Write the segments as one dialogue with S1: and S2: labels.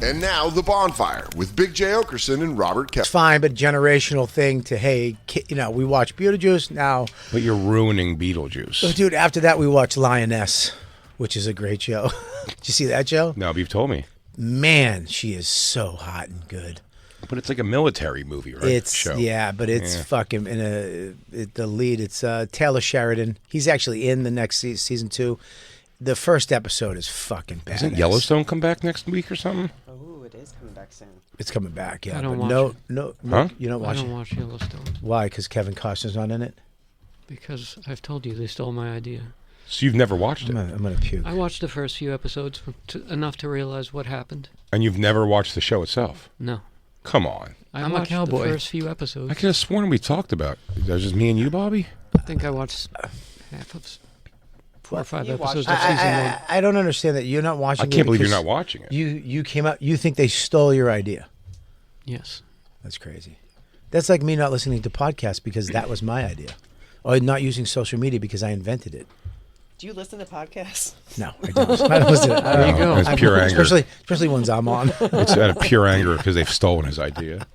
S1: And now, The Bonfire with Big J. Okerson and Robert Kelly.
S2: It's fine, but generational thing to, hey, we watch Beetlejuice now.
S3: But you're ruining Beetlejuice.
S2: Oh, dude, after that, we watched Lioness, which is a great show. Did you see that show?
S3: No, but you've told me.
S2: Man, she is so hot and good.
S3: But it's like a military movie, right?
S2: It's
S3: show.
S2: Yeah, but it's fucking the lead. It's Taylor Sheridan. He's actually in the next season 2. The first episode is fucking badass.
S3: Doesn't Yellowstone come back next week or something?
S4: Oh, it is coming back soon.
S2: It's coming back. Yeah,
S5: I don't
S2: but
S5: watch
S2: no.
S3: Huh?
S2: You don't watch
S5: I don't
S2: it.
S5: watch Yellowstone
S2: Why? Because Kevin Costner's not in it.
S5: because I've told you they stole my idea.
S3: So you've never watched it,
S2: I'm gonna puke.
S5: I watched the first few episodes enough to realize what happened.
S3: and you've never watched the show itself.
S5: No,
S3: Come on.
S5: I
S2: I'm a
S5: watched
S2: cowboy.
S5: the first few episodes.
S3: I could have sworn we talked about. That was just me and you, Bobby.
S5: I think I watched half of 4 or 5
S4: You
S5: episodes
S4: watched
S5: of season 1.
S2: I don't understand that you're not watching.
S3: I can't believe you're
S2: because
S3: not watching it.
S2: You came out. You think they stole your idea?
S5: Yes.
S2: That's crazy. That's like me not listening to podcasts because that was my idea, or not using social media because I invented it.
S4: Do you listen to podcasts?
S2: No, I don't. I don't listen to it.
S5: There you go.
S3: It's pure anger.
S2: Especially ones I'm on.
S3: It's out of pure anger because they've stolen his idea.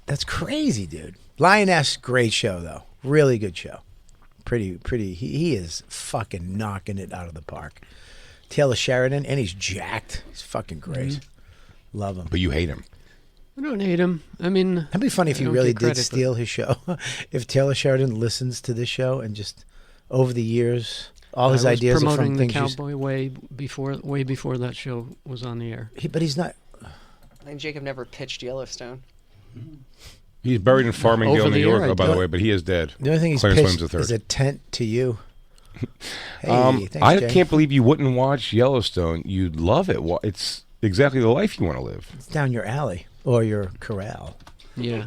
S2: That's crazy, dude. Lioness, great show though. Really good show. Pretty. He is fucking knocking it out of the park. Taylor Sheridan, and he's jacked. He's fucking great. Love him.
S3: But you hate him.
S5: I don't hate him. I mean,
S2: That'd be funny if
S5: I
S2: he
S5: don't
S2: really
S5: get
S2: did
S5: credit, but-
S2: steal his show. If Taylor Sheridan listens to this show and just over the years, all his
S5: I was
S2: ideas are
S5: promoting
S2: from
S5: the
S2: things.
S5: Cowboy way before that show was on the air.
S2: But he's not.
S4: I think Jacob never pitched Yellowstone.
S3: He's buried in Farmingdale,
S5: Over
S3: New
S5: the
S3: York,
S5: air, I
S3: by the
S5: did.
S3: way, but he is dead.
S2: The only thing he's
S3: Clarence
S2: pitched
S3: Williams
S2: is a tent to you. Hey, thanks,
S3: I
S2: Jay.
S3: can't believe you wouldn't watch Yellowstone. You'd love it. It's exactly the life you want to live.
S2: It's down your alley or your corral.
S5: Yeah.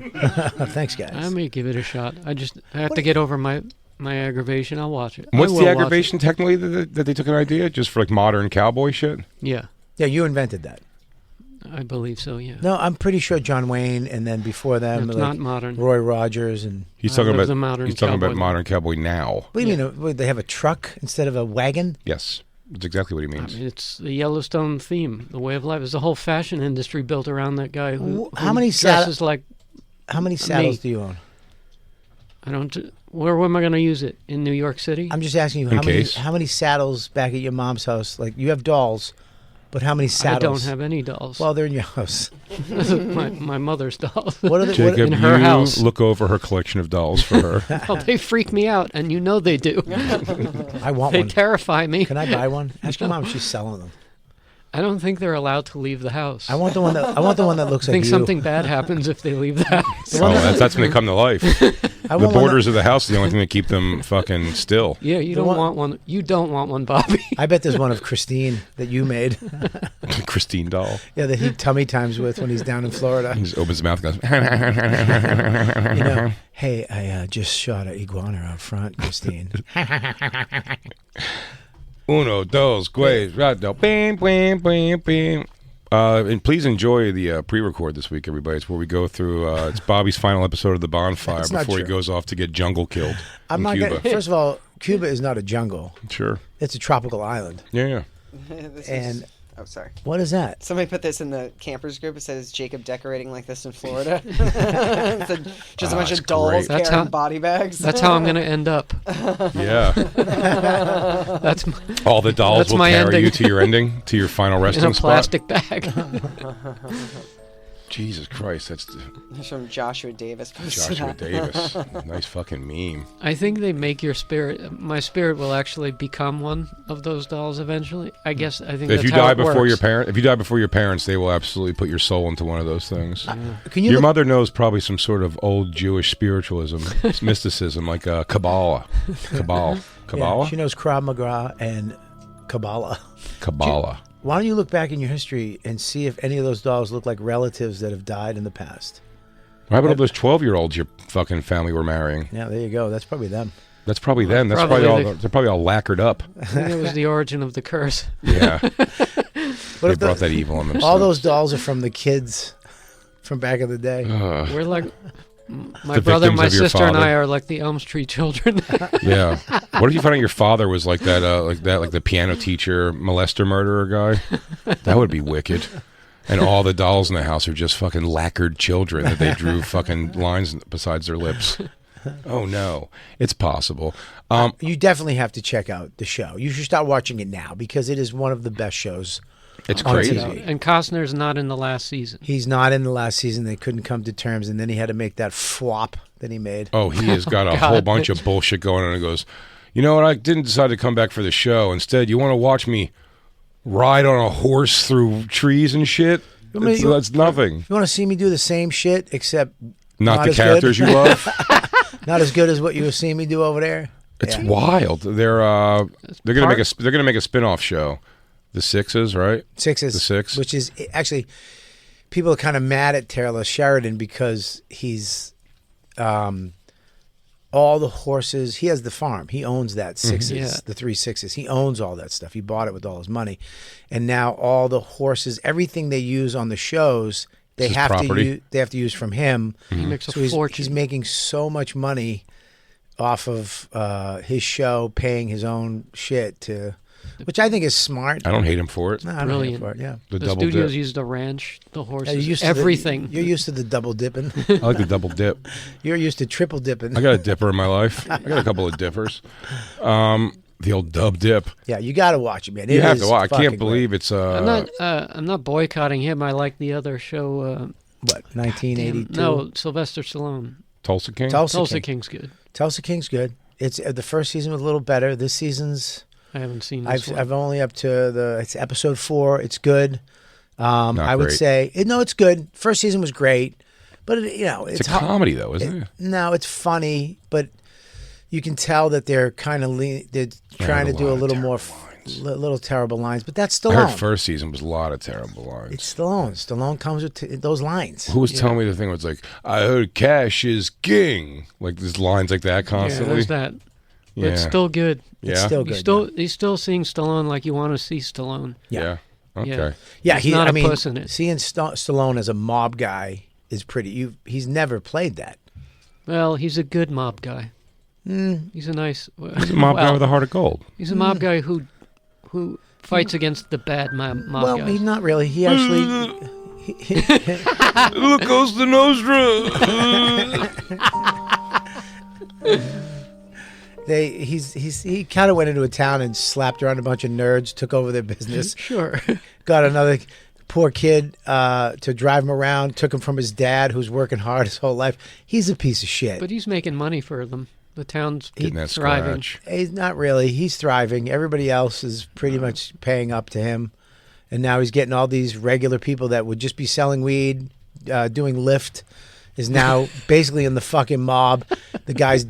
S2: Thanks, guys.
S5: I may give it a shot. I have to get over my aggravation. I'll watch it.
S3: What's
S5: I
S3: the
S5: will watch
S3: aggravation technically that they took an idea just for like modern cowboy shit?
S5: it. Yeah,
S2: Yeah, you invented that.
S5: I believe so. Yeah.
S2: No, I'm pretty sure John Wayne, and then before them,
S5: It's
S2: like
S5: not modern.
S2: Roy Rogers, and
S3: He's talking
S5: there's
S3: about
S5: a modern
S3: he's talking about
S5: cowboy.
S3: modern cowboy now.
S2: what do you mean? What, they have a truck instead of a wagon?
S3: Yes, that's exactly what he
S5: I
S3: means.
S5: mean, it's the Yellowstone theme, the way of life. There's a whole fashion industry built around that guy who,
S2: How many
S5: dresses like.
S2: How many saddles
S5: Me.
S2: do you own?
S5: I don't. Where am I going to use it? In New York City?
S2: I'm just asking you
S3: In
S2: how many
S3: case.
S2: saddles back at your mom's house? Like you have dolls, but how many
S5: I
S2: saddles?
S5: don't have any dolls.
S2: Well, they're in your house.
S5: my mother's dolls.
S2: What are the?
S3: Jacob,
S5: in her
S3: you
S5: house.
S3: look over her collection of dolls for her.
S5: Well, they freak me out, and you know they do.
S2: I want
S5: They
S2: one.
S5: terrify me.
S2: Can I buy one? Ask your mom if she's selling them.
S5: I don't think they're allowed to leave the house.
S2: I want the one that looks
S5: I
S2: like
S5: think
S2: you.
S5: something bad happens if they leave the house.
S3: Oh, that's when they come to life.
S2: I
S3: The
S2: want one
S3: borders of the house are the only thing that keep them fucking still.
S5: Yeah, you
S2: The
S5: don't
S2: one-
S5: want one. You don't want one, Bobby.
S2: I bet there's one of Christine that you made.
S3: Christine doll.
S2: Yeah, that he tummy times with when he's down in Florida.
S3: He just opens his mouth and goes.
S2: You know, hey, I just shot an iguana out front, Christine.
S3: Uno, dos, tres, rato, bam, bam, bam, bam. And please enjoy the pre-record this week, everybody. It's where we go through. It's Bobby's final episode of the Bonfire
S2: That's not
S3: before he
S2: true.
S3: goes off to get jungle killed
S2: I'm
S3: in
S2: not
S3: Cuba.
S2: gonna, first of all, Cuba is not a jungle.
S3: Sure.
S2: It's a tropical island.
S3: Yeah.
S4: This
S2: And
S4: is, oh, sorry.
S2: what is that?
S4: Somebody put this in the campers group. It says Jacob decorating like this in Florida. It said just a bunch
S3: that's
S4: of dolls
S3: great.
S5: That's
S4: carrying
S5: how-
S4: body bags.
S5: That's how I'm going to end up.
S3: Yeah.
S5: That's my,
S3: All the dolls
S5: That's
S3: will
S5: my
S3: carry
S5: ending.
S3: you to your ending, to your final
S5: in
S3: resting
S5: a
S3: spot.
S5: plastic bag.
S3: Jesus Christ, that's
S4: It's from Joshua Davis.
S3: Joshua Davis. Nice fucking meme.
S5: I think they make your spirit. My spirit will actually become one of those dolls eventually. I guess. I think
S3: If
S5: that's
S3: you
S5: how
S3: die
S5: it
S3: before
S5: works.
S3: your if you die before your parents, they will absolutely put your soul into one of those things.
S2: Can you
S3: Your
S2: look,
S3: mother knows probably some sort of old Jewish spiritualism, mysticism, like Kabbalah. Kabbalah.
S2: yeah,
S3: Kabbalah?
S2: she knows Krav Maga and Kabbalah.
S3: Kabbalah.
S2: Why don't you look back in your history and see if any of those dolls look like relatives that have died in the past?
S3: What happened to those 12-year-olds your fucking family were marrying?
S2: Yeah, there you go. That's probably them.
S3: That's probably them. That's
S5: Probably
S3: probably all.
S5: they-
S3: They're probably all lacquered up.
S5: I think it was the origin of the curse.
S3: Yeah,
S2: But
S3: they
S2: if
S3: brought that evil on themselves.
S2: all those dolls are from the kids from back in the day.
S5: We're like My
S3: The
S5: brother,
S3: victims
S5: my
S3: of your
S5: sister, and I
S3: father.
S5: are like the Elm Street children.
S3: Yeah. What if you found out your father was like that, like the piano teacher, molester, murderer guy? That would be wicked. And all the dolls in the house are just fucking lacquered children that they drew fucking lines besides their lips. Oh no, it's possible.
S2: You definitely have to check out the show. You should start watching it now because it is one of the best shows.
S3: It's
S2: on
S3: crazy.
S2: TV.
S5: And Costner's not in the last season.
S2: He's not in the last season. They couldn't come to terms, and then he had to make that flop that he made.
S3: Oh, he has got a whole bunch of bullshit going on. And goes, you know what? I didn't decide to come back for the show. Instead, you want to watch me ride on a horse through trees and shit? That's nothing.
S2: You want to see me do the same shit except
S3: Not the
S2: as
S3: characters
S2: good?
S3: you love.
S2: Not as good as what you were seeing me do over there.
S3: It's
S2: Yeah.
S3: wild. They're gonna make a spin-off show. The Sixes, right?
S2: Sixes,
S3: The Six.
S2: which is actually people are kind of mad at Taylor Sheridan because he's all the horses. He has the farm. He owns that Sixes,
S5: Yeah.
S2: the 3 Sixes. He owns all that stuff. He bought it with all his money, and now all the horses, everything they use on the shows, they
S3: His
S2: have
S3: property.
S2: to use from him.
S5: He makes a
S2: So he's
S5: fortune.
S2: making so much money off of his show, paying his own shit to, which I think is smart.
S3: I don't hate him for it.
S2: No, I don't hate
S5: Brilliant.
S2: for it, yeah.
S3: The
S5: The
S3: double
S5: studios
S3: dip.
S5: used the ranch, the
S2: Yeah,
S5: horses,
S2: you're used to
S5: everything.
S2: you're used to the double dipping.
S3: I like the double dip.
S2: You're used to triple dipping.
S3: I got a dipper in my life. I got a couple of dippers. The old dub dip.
S2: Yeah, you got to watch it, man.
S3: You
S2: It
S3: have
S2: is
S3: to watch. I
S2: fucking
S3: can't believe
S2: great.
S3: it's.
S5: I'm not boycotting him. I like the other show.
S2: What, 1982?
S5: No, Sylvester Stallone.
S3: Tulsa King.
S5: Tulsa
S2: King.
S5: King's good.
S2: Tulsa King's good. It's the first season was a little better. This season's
S5: I haven't seen this one.
S2: I've only up to it's episode 4. It's good.
S3: Not
S2: I would
S3: great.
S2: say no, it's good. First season was great, but
S3: It's a
S2: hard-
S3: comedy though, isn't it?
S2: No, it's funny, but you can tell that they're kind of they're trying to
S3: a
S2: do
S3: lot
S2: a
S3: of
S2: little more
S3: terrible lines.
S2: little terrible lines. But that's
S3: I
S2: Stallone.
S3: heard first season was a lot of terrible lines.
S2: It's Stallone. Stallone comes with those lines.
S3: Who was telling me the thing was like, I heard cash is king. Like there's lines like that
S5: yeah,
S3: constantly.
S5: there's that. But it's
S3: Yeah.
S5: still good.
S3: Yeah.
S2: It's still good.
S5: He's still seeing Stallone like you want to see Stallone.
S3: Yeah. Okay.
S5: Yeah.
S2: Yeah,
S5: He's not
S2: I
S5: a
S2: mean,
S5: puss in it.
S2: seeing Stallone as a mob guy is pretty. He's never played that.
S5: Well, he's a good mob guy. He's a nice.
S3: He's a mob guy with a heart of gold.
S5: He's a mob guy who fights against the bad mob
S2: Well,
S5: guys.
S2: he's not really. He actually.
S3: Look, goes the Nostra.
S2: He kind of went into a town and slapped around a bunch of nerds, took over their business,
S5: Sure.
S2: got another poor kid to drive him around, took him from his dad, who's working hard his whole life. He's a piece of shit.
S5: But he's making money for them. The town's
S3: Getting that
S5: thriving.
S3: scratch.
S2: He's not really. He's thriving. Everybody else is pretty much paying up to him. And now he's getting all these regular people that would just be selling weed, doing Lyft, is now basically in the fucking mob. The guy's,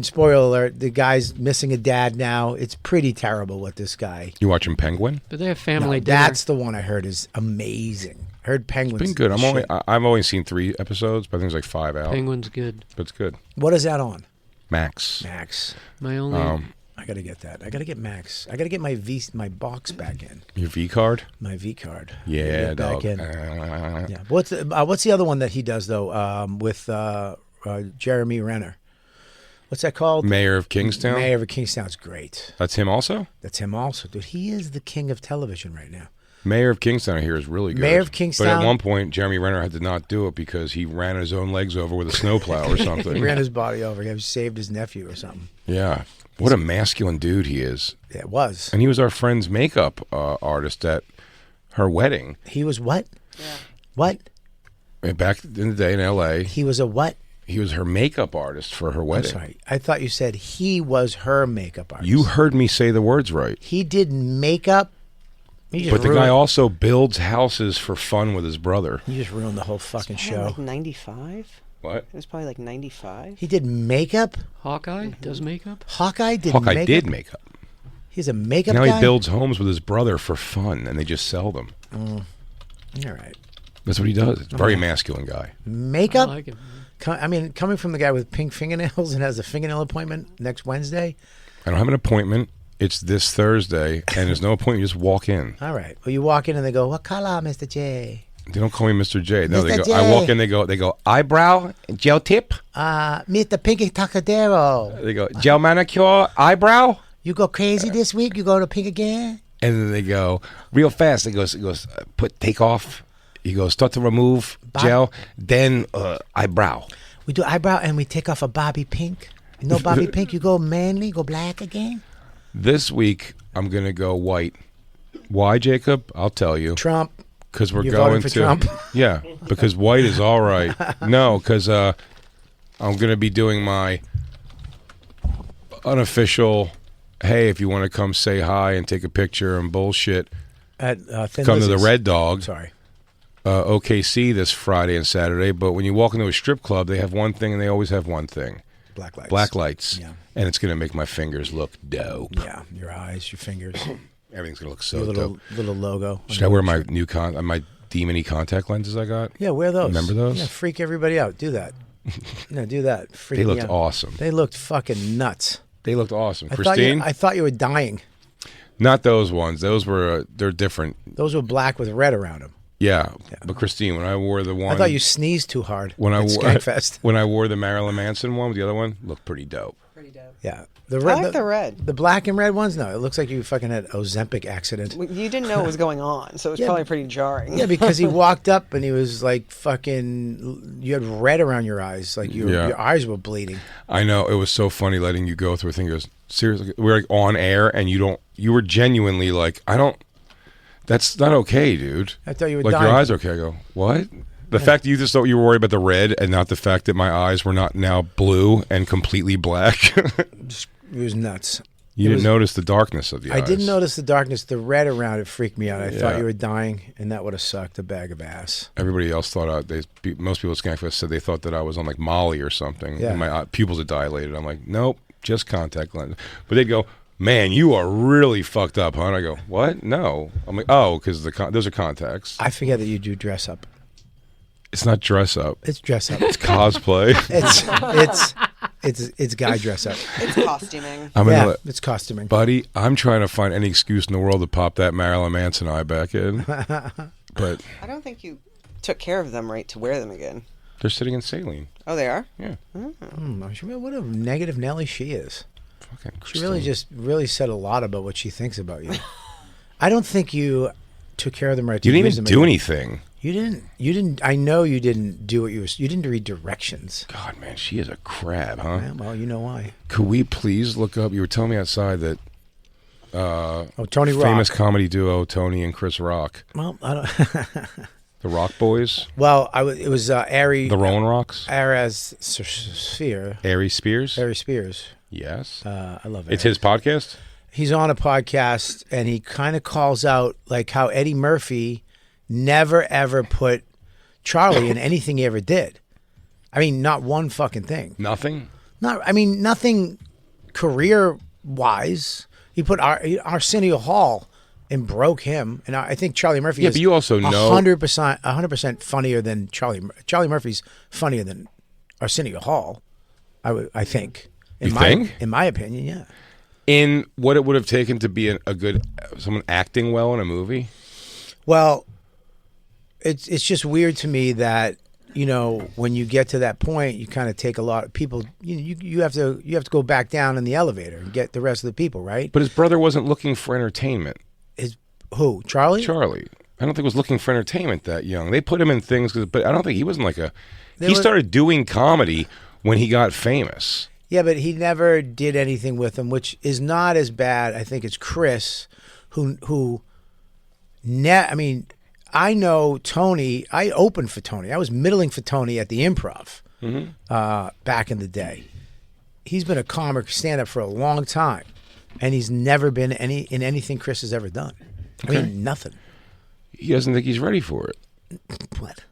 S2: spoiler alert, the guy's missing a dad now. It's pretty terrible what this guy.
S3: You watching Penguin?
S5: But they have
S2: No,
S5: family dinner.
S2: that's the one I heard is amazing. I heard Penguin's
S3: Been good.
S2: shit.
S3: I've only seen 3 episodes, but I think there's like 5 out.
S5: Penguin's good.
S3: But it's good.
S2: What is that on?
S3: Max.
S2: Max.
S5: My only.
S2: I gotta get that. I gotta get Max. I gotta get my box back in.
S3: Your V card?
S2: My V card.
S3: Yeah,
S2: Get back
S3: dog.
S2: in. Yeah. What's the other one that he does though? With Jeremy Renner. What's that called?
S3: Mayor of Kingstown?
S2: Mayor of Kingstown's great.
S3: That's him also?
S2: That's him also, dude. He is the king of television right now.
S3: Mayor of Kingstown, I hear, is really good.
S2: Mayor of
S3: But
S2: Kingstown-
S3: at one point, Jeremy Renner had to not do it because he ran his own legs over with a snowplow or something.
S2: He ran his body over. He saved his nephew or something.
S3: Yeah. What a masculine dude he is.
S2: Yeah, it was.
S3: And he was our friend's makeup artist at her wedding.
S2: He was what?
S4: Yeah.
S2: What?
S3: Back in the day in L.A.,
S2: He was a what?
S3: he was her makeup artist for her
S2: I'm
S3: wedding.
S2: sorry. I thought you said he was her makeup artist.
S3: You heard me say the words right.
S2: He did makeup. You just
S3: But the guy
S2: ruined-
S3: also builds houses for fun with his brother.
S2: You just ruined the whole fucking
S4: Probably
S2: show.
S4: Like 95?
S3: What?
S4: It was probably like 95.
S2: He did makeup.
S5: Hawkeye does makeup.
S2: Hawkeye did
S3: Hawkeye
S2: makeup.
S3: did makeup.
S2: He's a makeup
S3: Now
S2: guy.
S3: he builds homes with his brother for fun, and they just sell them.
S2: All right.
S3: That's what he does. It's a very masculine guy.
S5: I
S2: Makeup.
S5: like it.
S2: Coming from the guy with pink fingernails and has a fingernail appointment next Wednesday.
S3: I don't have an appointment. It's this Thursday, and there's no appointment. You just walk in.
S2: All right. Well, you walk in and they go, "What color, Mr. J?"
S3: They don't call me Mr. J. No, they
S2: Mr.
S3: go. I walk
S2: J.
S3: in. They go eyebrow, gel tip.
S2: Mr. Pinky Tacadero.
S3: They go gel manicure, eyebrow.
S2: You go crazy this week? You go to Pink again?
S3: And then they go real fast. It goes take off. He goes start to remove gel, then eyebrow.
S2: We do eyebrow and we take off a Bobby Pink. You know Bobby Pink? You go manly, go black again?
S3: This week I'm gonna go white. Why, Jacob? I'll tell you.
S2: Trump.
S3: Because we're
S2: You're
S3: going
S2: voting for
S3: to
S2: Trump?
S3: Yeah, because white is all right. No, because I'm gonna be doing my unofficial. Hey, if you want to come say hi and take a picture and bullshit,
S2: At Thin
S3: come to the
S2: Lizzy's.
S3: Red Dog.
S2: Sorry.
S3: OKC this Friday and Saturday. But when you walk into a strip club, they have one thing and they always have one thing.
S2: Black lights.
S3: Black lights.
S2: Yeah.
S3: And it's gonna make my fingers look dope.
S2: Yeah, your eyes, your fingers,
S3: Everything's gonna look so
S2: your
S3: dope.
S2: little logo.
S3: Should I wear my new my demony contact lenses I got?
S2: Yeah, wear those.
S3: Remember those?
S2: Yeah, freak everybody out. Do that. No, do that. Freak
S3: They
S2: me
S3: looked
S2: out.
S3: awesome.
S2: They looked fucking nuts.
S3: They looked awesome.
S2: I
S3: Christine?
S2: thought you were dying.
S3: Not those ones. Those were they're different.
S2: Those were black with red around them.
S3: Yeah. But Christine, when I wore the one
S2: I thought you sneezed too hard
S3: when I
S2: at
S3: wore
S2: Skankfest.
S3: when I wore the Marilyn Manson one with the other one, looked pretty dope.
S4: Pretty dope.
S2: Yeah, the
S4: I
S2: red.
S4: like the red.
S2: The black and red ones. No, it looks like you fucking had Ozempic accident.
S4: You didn't know what was going on, so it was
S2: Yeah,
S4: probably pretty jarring.
S2: Yeah, because he walked up and he was like fucking. You had red around your eyes, like your eyes were bleeding.
S3: I know, it was so funny letting you go through a thing. He goes, seriously, we're like on air and you were genuinely like, that's not okay, dude.
S2: I thought you were
S3: like
S2: dying.
S3: your eyes are okay. I go, what? The fact that you just thought you were worried about the red and not the fact that my eyes were not now blue and completely black.
S2: It was nuts.
S3: You didn't notice the darkness of the eyes.
S2: I didn't notice the darkness. The red around it freaked me out. I thought
S3: Yeah.
S2: you were dying, and that would have sucked a bag of ass.
S3: Everybody else thought most people at Skankfest said they thought that I was on like Molly or something.
S2: Yeah.
S3: And my pupils had dilated. I'm like, nope, just contact lenses. But they'd go, man, you are really fucked up, huh? And I go, what? No. I'm like, oh, because those are contacts.
S2: I forget that you do dress up.
S3: It's not dress up.
S2: It's dress up.
S3: It's cosplay.
S2: it's guy dress up.
S4: It's costuming.
S3: I'm
S2: Yeah,
S3: gonna,
S2: it's costuming.
S3: buddy, I'm trying to find any excuse in the world to pop that Marilyn Manson eye back in. But
S4: I don't think you took care of them right to wear them again.
S3: they're sitting in saline.
S4: Oh, they are?
S3: Yeah.
S2: What a negative Nelly she is.
S3: Fucking
S2: She really said a lot about what she thinks about you. I don't think you took care of them right.
S3: You
S2: to
S3: didn't
S2: use
S3: even
S2: them
S3: do
S2: again.
S3: anything.
S2: You didn't. I know you didn't do what you didn't read directions.
S3: God, man, she is a crab, huh?
S2: Yeah, well, you know why.
S3: Could we please look up? You were telling me outside that
S2: Tony Rock.
S3: famous comedy duo Tony and Chris Rock,
S2: Well, I don't.
S3: the Rock Boys,
S2: Well, it was Ari.
S3: the Rolling Rocks,
S2: Aries Sphere.
S3: Ari Spears.
S2: Ari Spears.
S3: Yes,
S2: I love it.
S3: it's his podcast.
S2: He's on a podcast and he kind of calls out like how Eddie Murphy never ever put Charlie in anything he ever did. I mean, not one fucking thing.
S3: Nothing.
S2: Nothing career wise. He put Arsenio Hall and broke him, and I think Charlie Murphy.
S3: Yeah,
S2: is
S3: but you also know
S2: 100% funnier than Charlie. Charlie Murphy's funnier than Arsenio Hall. I think.
S3: You think?
S2: In my opinion, yeah.
S3: In what it would have taken to be a good someone acting well in a movie.
S2: Well, it's just weird to me that when you get to that point, you kind of take a lot of people. You have to go back down in the elevator and get the rest of the people, right?
S3: But his brother wasn't looking for entertainment.
S2: Who? Charlie?
S3: Charlie, I don't think was looking for entertainment that young. They put him in things, but I don't think he wasn't like
S2: They
S3: he
S2: were-
S3: started doing comedy when he got famous.
S2: Yeah, but he never did anything with them, which is not as bad. I think it's Chris, I know Tony. I opened for Tony. I was middling for Tony at the Improv back in the day. He's been a comic stand-up for a long time, and he's never been in anything Chris has ever done. I mean, nothing.
S3: He doesn't think he's ready for it.
S2: What?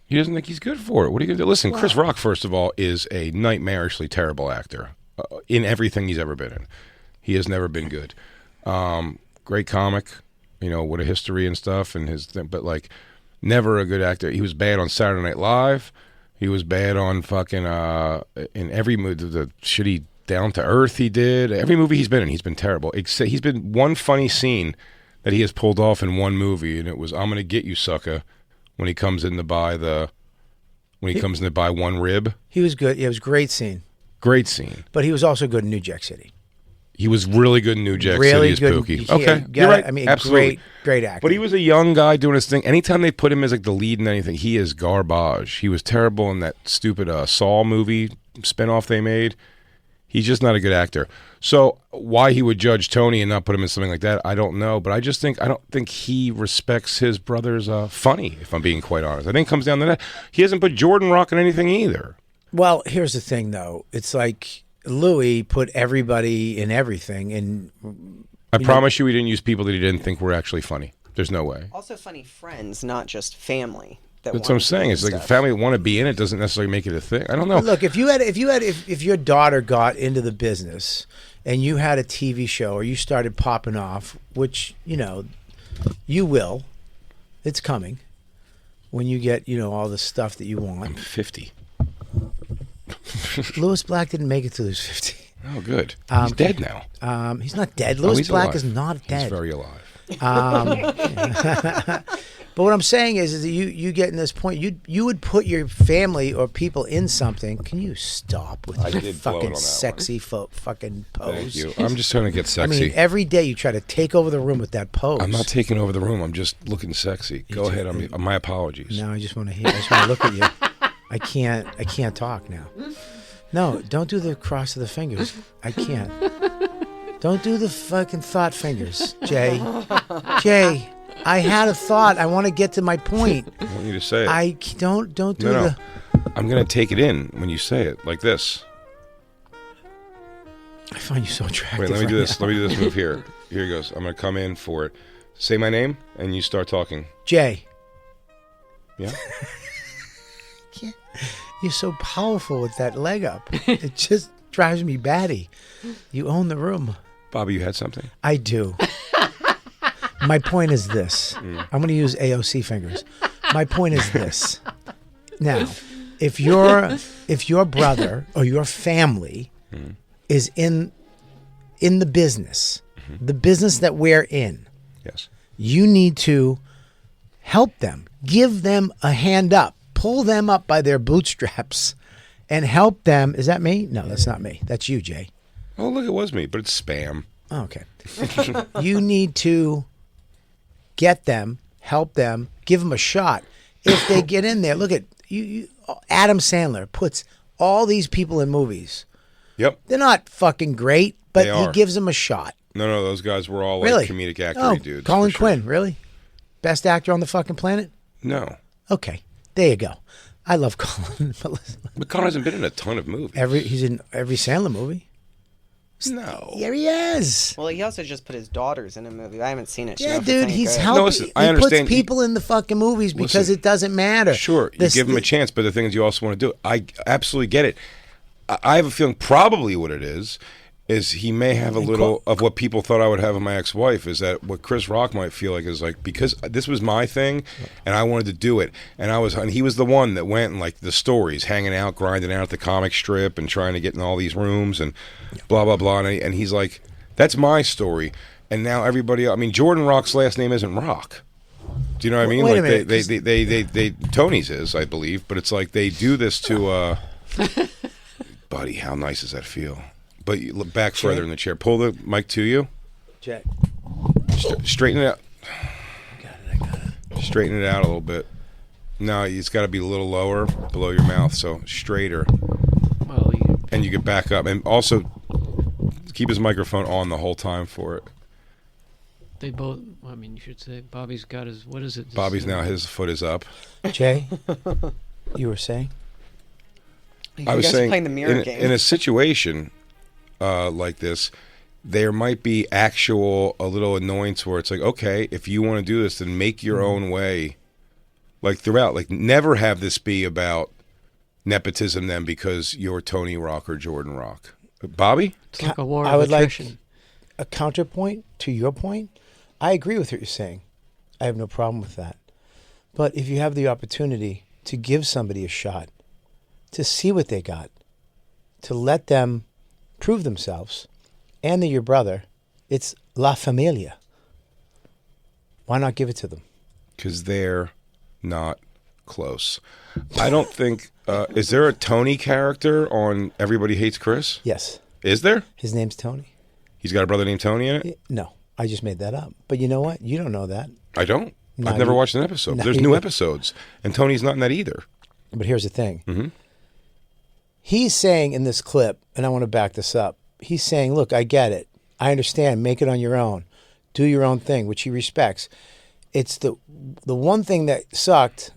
S3: He doesn't think he's good for it. What are you going to do? Listen, Chris Rock, first of all, is a nightmarishly terrible actor in everything he's ever been in. He has never been good. Great comic, what a history and stuff, but like never a good actor. He was bad on Saturday Night Live. He was bad on fucking in every movie, the shitty Down to Earth he did. Every movie he's been in, he's been terrible. Except he's been one funny scene that he has pulled off in one movie, and it was "I'm Gonna Get You, Sucker," when he comes in to buy one rib.
S2: He was good. It was a great scene.
S3: Great scene.
S2: But he was also good in New Jack City.
S3: He was really good in New Jack
S2: Really
S3: City as
S2: good.
S3: Pookie.
S2: Yeah,
S3: Okay,
S2: got
S3: you're
S2: it.
S3: right.
S2: I mean,
S3: absolutely.
S2: great actor.
S3: But he was a young guy doing his thing. Anytime they put him as like the lead in anything, he is garbage. He was terrible in that stupid Saw movie spinoff they made. He's just not a good actor. So why he would judge Tony and not put him in something like that, I don't know. But I don't think he respects his brother's funny, if I'm being quite honest. I think it comes down to that. He hasn't put Jordan Rock in anything either.
S2: Well, here's the thing, though. It's like Louis put everybody in everything, and
S3: I promise you he didn't use people that he didn't think were actually funny. There's no way.
S4: Also funny friends, not just family. That's
S3: what I'm saying. It's like a family that want to be in it doesn't necessarily make it a thing. I don't know.
S2: Look, if your daughter got into the business and you had a TV show or you started popping off, which you will, it's coming when you get all the stuff that you want.
S3: I'm 50.
S2: Louis Black didn't make it till he was 50.
S3: Oh, good. He's dead now.
S2: He's not dead. Louis Black
S3: alive.
S2: is not dead.
S3: He's very alive.
S2: But what I'm saying is that you get in this point, you would put your family or people in something. Can you stop with
S3: I
S2: your
S3: did blow it on
S2: fucking
S3: that
S2: sexy fucking pose?
S3: Thank you. I'm just trying to get
S2: I
S3: sexy.
S2: mean, every day you try to take over the room with that pose.
S3: I'm not taking over the room. I'm just looking sexy. Go ahead. My apologies.
S2: Now I just want to hear. I just want to look at you. I can't talk now. No, don't do the cross of the fingers. I can't. Don't do the fucking thought fingers, Jay. Jay, I had a thought. I want to get to my point.
S3: I want you to say it.
S2: Don't do
S3: No.
S2: the.
S3: I'm going to take it in when you say it, like this.
S2: I find you so attractive.
S3: Wait, let me do
S2: right
S3: this.
S2: now.
S3: Let me do this move here. Here it goes. I'm going to come in for it. Say my name, and you start talking.
S2: Jay,
S3: Yeah?
S2: you're so powerful with that leg up. It just drives me batty. You own the room.
S3: Bobby, you had something?
S2: I do. My point is this. I'm going to use AOC fingers. My point is this. Now, if your brother or your family is in the business, the business that we're in,
S3: Yes.
S2: you need to help them, give them a hand up, pull them up by their bootstraps, and help them. Is that me? No, that's not me. That's you, Jay.
S3: Oh, look, it was me, but it's spam.
S2: Oh, okay. You need to get them, help them, give them a shot. If they get in there, look at you. Adam Sandler puts all these people in movies.
S3: Yep.
S2: They're not fucking great, but
S3: They
S2: he
S3: are.
S2: gives them a shot.
S3: No, those guys were all
S2: Really?
S3: like comedic actor
S2: Oh,
S3: dudes.
S2: Colin
S3: for sure.
S2: Quinn, really? Best actor on the fucking planet?
S3: No.
S2: Okay, there you go. I love Colin. But listen,
S3: But Colin hasn't been in a ton of movies.
S2: he's in every Sandler movie.
S3: No.
S2: Here he is.
S4: Well, he also just put his daughters in a movie. I haven't seen it.
S2: Yeah,
S4: If it's
S2: dude,
S4: any
S2: he's
S4: good.
S2: helping.
S3: No, listen,
S2: he
S3: I understand.
S2: puts people in the fucking movies because
S3: Listen,
S2: it doesn't matter.
S3: Sure, you
S2: This-
S3: give him a chance, but the thing is, you also want to do it. I absolutely get it. I have a feeling probably what it is he may have a little of what people thought I would have of my ex-wife, is that what Chris Rock might feel like is like, because this was my thing and I wanted to do it, and he was the one that went and like the stories, hanging out, grinding out at the comic strip and trying to get in all these rooms and blah blah blah, and he's like, that's my story, and now everybody, I mean, Jordan Rock's last name isn't Rock. Do you know what I mean?
S2: Wait a
S3: Like
S2: minute,
S3: they Tony's is, I believe, but it's like they do this to buddy, how nice does that feel? But you look back further in the chair. Pull the mic to you.
S2: Jack.
S3: Straighten it out.
S2: I got it.
S3: Straighten it out a little bit. No, it's got to be a little lower below your mouth, so straighter.
S5: Well,
S3: And you get back up. And also, keep his microphone on the whole time for it.
S5: they both. I mean, you should say Bobby's got his. What is it?
S3: Bobby's now, his foot is up.
S2: Jay, you were saying?
S4: You
S3: I was
S4: guys are
S3: saying,
S4: playing the mirror game.
S3: in a situation like this, there might be a little annoyance where it's like, okay, if you want to do this, then make your own way. Like throughout, like never have this be about nepotism then because you're Tony Rock or Jordan Rock. Bobby?
S5: It's like a war
S2: I
S5: of
S2: would like
S5: attrition.
S2: a counterpoint to your point. I agree with what you're saying. I have no problem with that. But if you have the opportunity to give somebody a shot, to see what they got, to let them prove themselves, and they're your brother, it's La Familia. Why not give it to them?
S3: Because they're not Close. I don't think. Is there a Tony character on Everybody Hates Chris?
S2: Yes.
S3: Is there?
S2: His name's Tony.
S3: He's got a brother named Tony in it?
S2: No, I just made that up. But you know what? You don't know that.
S3: I don't.
S2: No,
S3: I've never watched an episode.
S2: no,
S3: There's
S2: you-
S3: new episodes, and Tony's not in that either.
S2: But here's the thing.
S3: Mhm.
S2: He's saying in this clip, and I want to back this up. He's saying, look, I get it. I understand. Make it on your own. Do your own thing, which he respects. It's the one thing that sucked.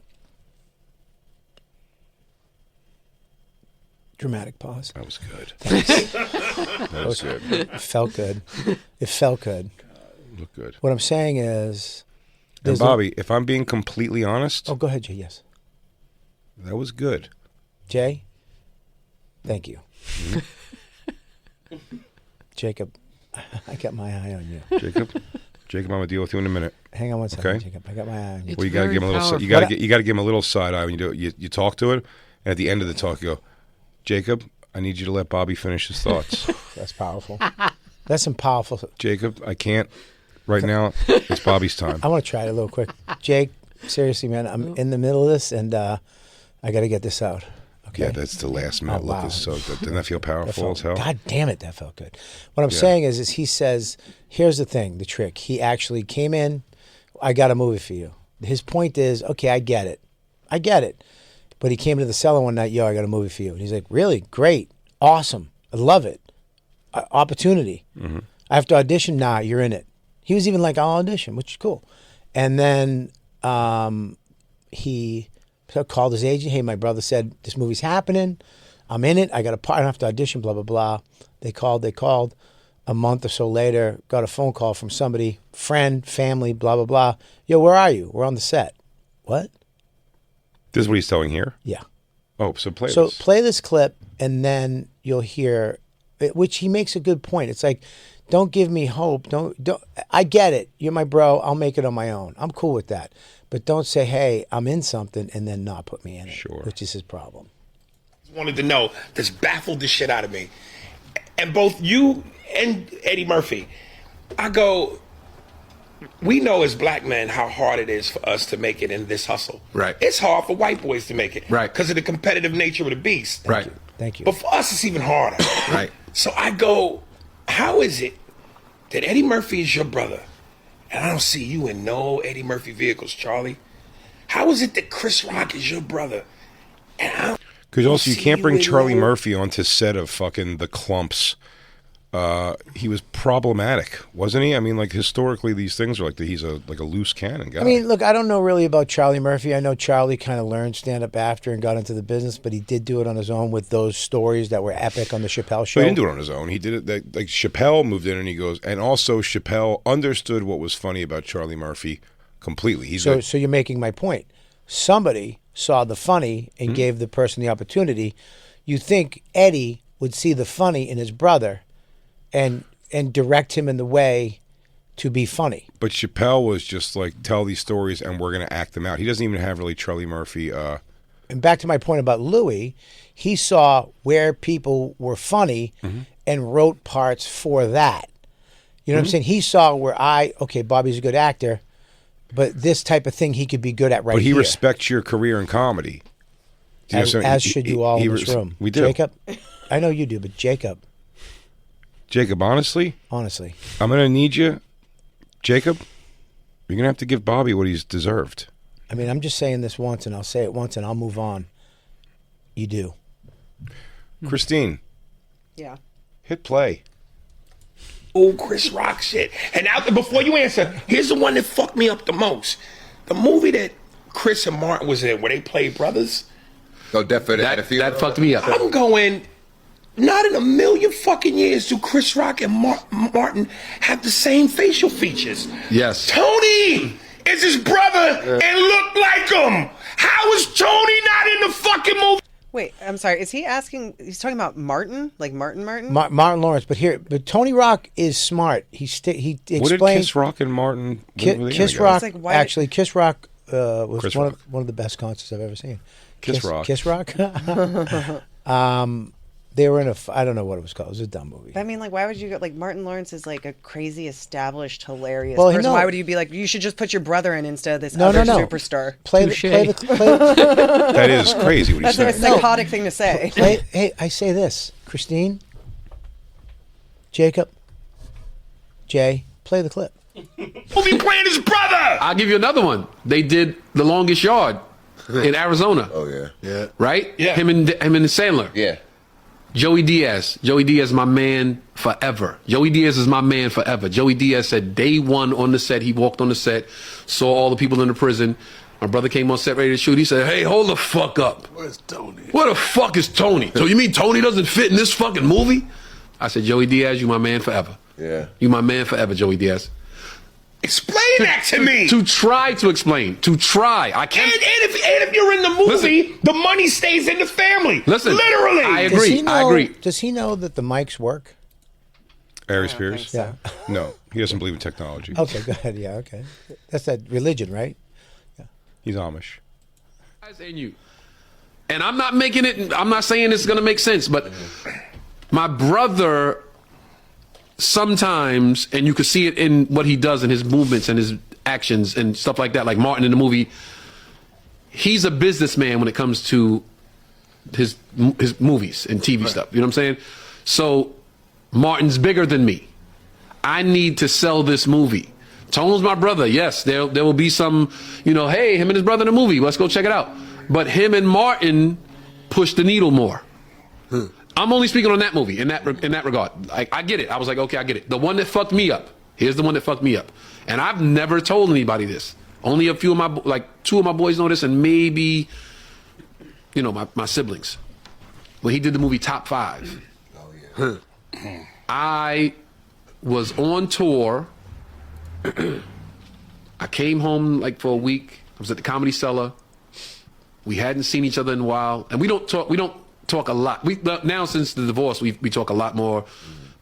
S2: Dramatic pause.
S3: That was good.
S2: Thanks.
S3: That was good.
S2: It felt good. It felt good.
S3: Look good.
S2: What I'm saying is...
S3: And
S2: there's
S3: Bobby, if I'm being completely honest,
S2: Oh, go ahead, Jay. Yes.
S3: that was good.
S2: Jay, thank you. Jacob, I got my eye on you.
S3: Jacob, I'm gonna deal with you in a minute.
S2: Hang on one second,
S3: Okay.
S2: Jacob. I got my eye on you.
S5: It's
S3: Well, you gotta
S5: very
S3: give him a little.
S5: powerful.
S3: You gotta give him a little side eye when you do it. You talk to it, and at the end of the talk, you go, Jacob, I need you to let Bobby finish his thoughts.
S2: That's powerful. That's some powerful...
S3: Jacob, I can't right now. It's Bobby's time.
S2: I want to try it a little quick. Jake, seriously, man, I'm in the middle of this, and I got to get this out. Okay.
S3: Yeah, that's the last minute
S2: Oh,
S3: look
S2: wow.
S3: is so good. Didn't that feel
S2: That
S3: powerful
S2: felt-
S3: as hell?
S2: God damn it, that felt good. What I'm saying is he says, here's the thing, the trick. He actually came in, I got a movie for you. His point is, okay, I get it. But he came to the cellar one night, yo, I got a movie for you. And he's like, really? Great. Awesome. I love it. Opportunity.
S3: Mm-hmm.
S2: I have to audition? Nah, you're in it. He was even like, I'll audition, which is cool. And then he called his agent. Hey, my brother said this movie's happening. I'm in it. I got a part. I don't have to audition, blah, blah, blah. They called. A month or so later, got a phone call from somebody, friend, family, blah, blah, blah. Yo, where are you? We're on the set. What?
S3: This is what he's telling here?
S2: Yeah.
S3: Oh, so play
S2: So
S3: this.
S2: play this clip, and then you'll hear, which he makes a good point. It's like, don't give me hope. Don't. I get it. You're my bro. I'll make it on my own. I'm cool with that. But don't say, hey, I'm in something, and then not put me in it.
S3: Sure.
S2: Which is his problem.
S6: Wanted to know, that's baffled the shit out of me. And both you and Eddie Murphy, I go, we know as black men how hard it is for us to make it in this hustle.
S7: Right.
S6: It's hard for white boys to make it.
S7: Right.
S6: Because of the competitive nature of the beast.
S7: Right.
S2: Thank you.
S6: But for us, it's even harder.
S7: Right.
S6: So I go, how is it that Eddie Murphy is your brother, and I don't see you in no Eddie Murphy vehicles, Charlie? How is it that Chris Rock is your brother, and I don't
S3: Because also you
S6: see
S3: can't bring
S6: in
S3: Charlie
S6: no-
S3: Murphy onto set of fucking The Clumps. He was problematic, wasn't he? I mean, like historically, these things are like he's a loose cannon guy.
S2: I mean, look, I don't know really about Charlie Murphy. I know Charlie kind of learned stand-up after and got into the business, but he did do it on his own with those stories that were epic on the Chappelle show.
S3: But he didn't do it on his own. He did it like Chappelle moved in and he goes, and also Chappelle understood what was funny about Charlie Murphy completely. He's
S2: So,
S3: like,
S2: so you're making my point. Somebody saw the funny and gave the person the opportunity. You think Eddie would see the funny in his brother and direct him in the way to be funny.
S3: but Chappelle was just like, tell these stories and we're going to act them out. He doesn't even have really Charlie Murphy.
S2: And back to my point about Louis, he saw where people were funny and wrote parts for that. You know what I'm saying? He saw where Bobby's a good actor, but this type of thing he could be good at right
S3: But he
S2: here.
S3: respects your career in comedy. Do you know
S2: as,
S3: what I'm saying?
S2: as should you all in this room.
S3: We do.
S2: Jacob, I know you do, but Jacob,
S3: honestly, I'm going to need you. Jacob, you're going to have to give Bobby what he's deserved.
S2: I mean, I'm just saying this once, and I'll say it once, and I'll move on. You do.
S3: Christine,
S4: Yeah.
S3: hit play.
S6: old Chris Rock shit. And now, before you answer, here's the one that fucked me up the most. The movie that Chris and Martin was in, where they played brothers.
S7: So that fucked me up.
S6: I'm going, not in a million fucking years do Chris Rock and Martin have the same facial features.
S7: Yes.
S6: Tony is his brother and look like him. How is Tony not in the fucking movie?
S4: Wait, I'm sorry. Is he asking? He's talking about Martin, like Martin.
S2: Martin Lawrence, but Tony Rock is smart. He explained.
S3: What did Kiss Rock and Martin? What were they
S2: Kiss
S3: together?
S2: Rock.
S4: It's like, why-
S2: Actually, Kiss Rock was
S3: Chris
S2: one
S3: Rock.
S2: of the best concerts I've ever seen.
S3: Kiss Rock.
S2: Kiss Rock. They were in I don't know what it was called. It was a dumb movie.
S4: I mean, like, why would you go? Like, Martin Lawrence is like a crazy, established, hilarious
S2: Well,
S4: person.
S2: no.
S4: Why would you be like, you should just put your brother in instead of this
S2: No,
S4: other
S2: no, no.
S4: superstar?
S5: Touche.
S3: That is crazy what he's
S4: That's a
S3: saying.
S4: psychotic thing to say.
S2: Hey, I say this. Christine, Jacob, Jay, play the clip.
S6: Who be playing his brother?
S8: I'll give you another one. They did The Longest Yard in Arizona.
S7: Oh yeah. Yeah.
S8: Right?
S6: Yeah.
S8: Him and Sandler.
S7: Yeah.
S8: Joey Diaz. Joey Diaz is my man forever. Joey Diaz is my man forever. Joey Diaz said day one on the set, he walked on the set, saw all the people in the prison. My brother came on set ready to shoot. He said, hey, hold the fuck up.
S6: Where's Tony?
S8: What the fuck is Tony? So you mean Tony doesn't fit in this fucking movie? I said, Joey Diaz, you my man forever.
S7: Yeah.
S8: You my man forever, Joey Diaz.
S6: Explain that to me.
S8: To try to explain. To try. I can't.
S6: And if you're in the movie, the money stays in the family.
S8: Listen,
S6: Literally.
S8: I agree. I agree.
S2: Does he know that the mics work?
S3: Ari Spears?
S2: Yeah.
S3: No, he doesn't believe in technology.
S2: Okay, go ahead. Yeah, okay. That's that religion, right?
S3: He's Amish.
S8: And you. And I'm not making it, I'm not saying it's going to make sense, but my brother sometimes, and you can see it in what he does in his movements and his actions and stuff like that, like Martin in the movie, he's a businessman when it comes to his movies and TV stuff. You know what I'm saying? So Martin's bigger than me. I need to sell this movie. Tone's my brother. Yes, there will be some, hey, him and his brother in the movie. Let's go check it out. But him and Martin push the needle more. I'm only speaking on that movie in that regard. I get it. I was like, okay, I get it. The one that fucked me up. Here's the one that fucked me up. And I've never told anybody this. Only a few of two of my boys know this, and maybe, my siblings. When he did the movie Top 5. Oh yeah. I was on tour. I came home for a week. I was at the Comedy Cellar. We hadn't seen each other in a while, and we don't talk a lot. Now since the divorce, we talk a lot more.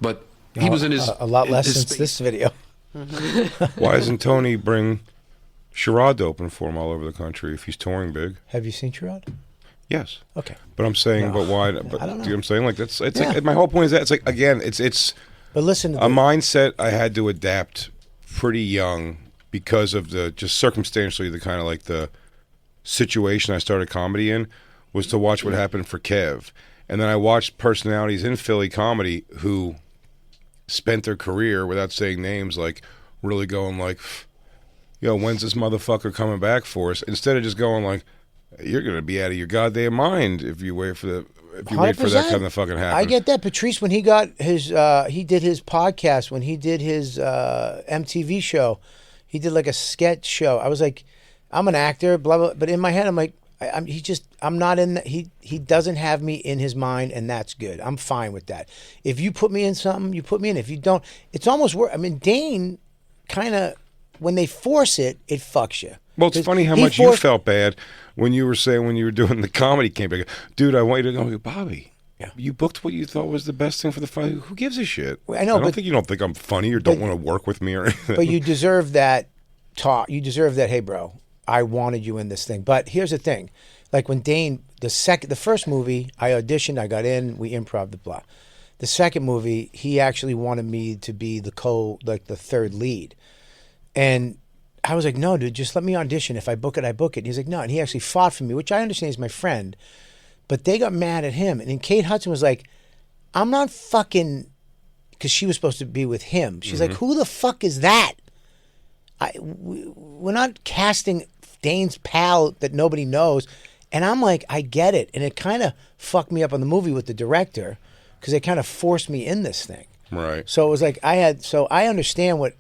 S8: But he was in his
S2: a lot less since
S8: space.
S2: this video.
S3: Why doesn't Tony bring Sherrod to open for him all over the country if he's touring big?
S2: Have you seen Sherrod?
S3: Yes.
S2: Okay.
S3: But I'm saying, but why?
S2: I
S3: But
S2: don't
S3: do you know
S2: know.
S3: what I'm saying? Like it's
S2: Yeah.
S3: like, my whole point is that it's like, again, it's
S2: But listen to
S3: a mindset I had to adapt pretty young because of the just circumstantially the kind of like the situation I started comedy in was to watch what happened for Kev. And then I watched personalities in Philly comedy who spent their career, without saying names, like really going like, yo, when's this motherfucker coming back for us? Instead of just going like, you're going to be out of your goddamn mind if you wait for that
S2: 100%.
S3: kind of fucking happen.
S2: I get that. Patrice, when he got his, he did his podcast, when he did his MTV show, he did like a sketch show. I was like, I'm an actor, blah, blah. But in my head, I'm like, I'm not in that. He doesn't have me in his mind, and that's good. I'm fine with that. If you put me in something, you put me in. If you don't, it's almost worse. I mean, Dane kind of, when they force it, it fucks you.
S3: Well, it's funny how much you felt bad when you were saying when you were doing the comedy campaign, dude, I want you to go, Bobby. Yeah. You booked what you thought was the best thing for the fight. Who gives a shit?
S2: I know,
S3: I don't think I'm funny or don't want to work with me or anything.
S2: But you deserve that talk. You deserve that. Hey, bro, I wanted you in this thing. But here's the thing: like when Dane, the first movie, I auditioned, I got in, we improv, blah. The second movie, he actually wanted me to be the third lead, and I was like, no, dude, just let me audition. If I book it, I book it. And he's like, no, and he actually fought for me, which I understand he's my friend. But they got mad at him. And then Kate Hudson was like, I'm not fucking, because she was supposed to be with him. She's like, who the fuck is that? We're not casting Dane's pal that nobody knows. And I'm like, I get it. And it kind of fucked me up on the movie with the director because they kind of forced me in this thing.
S3: Right.
S2: So it was like I understand what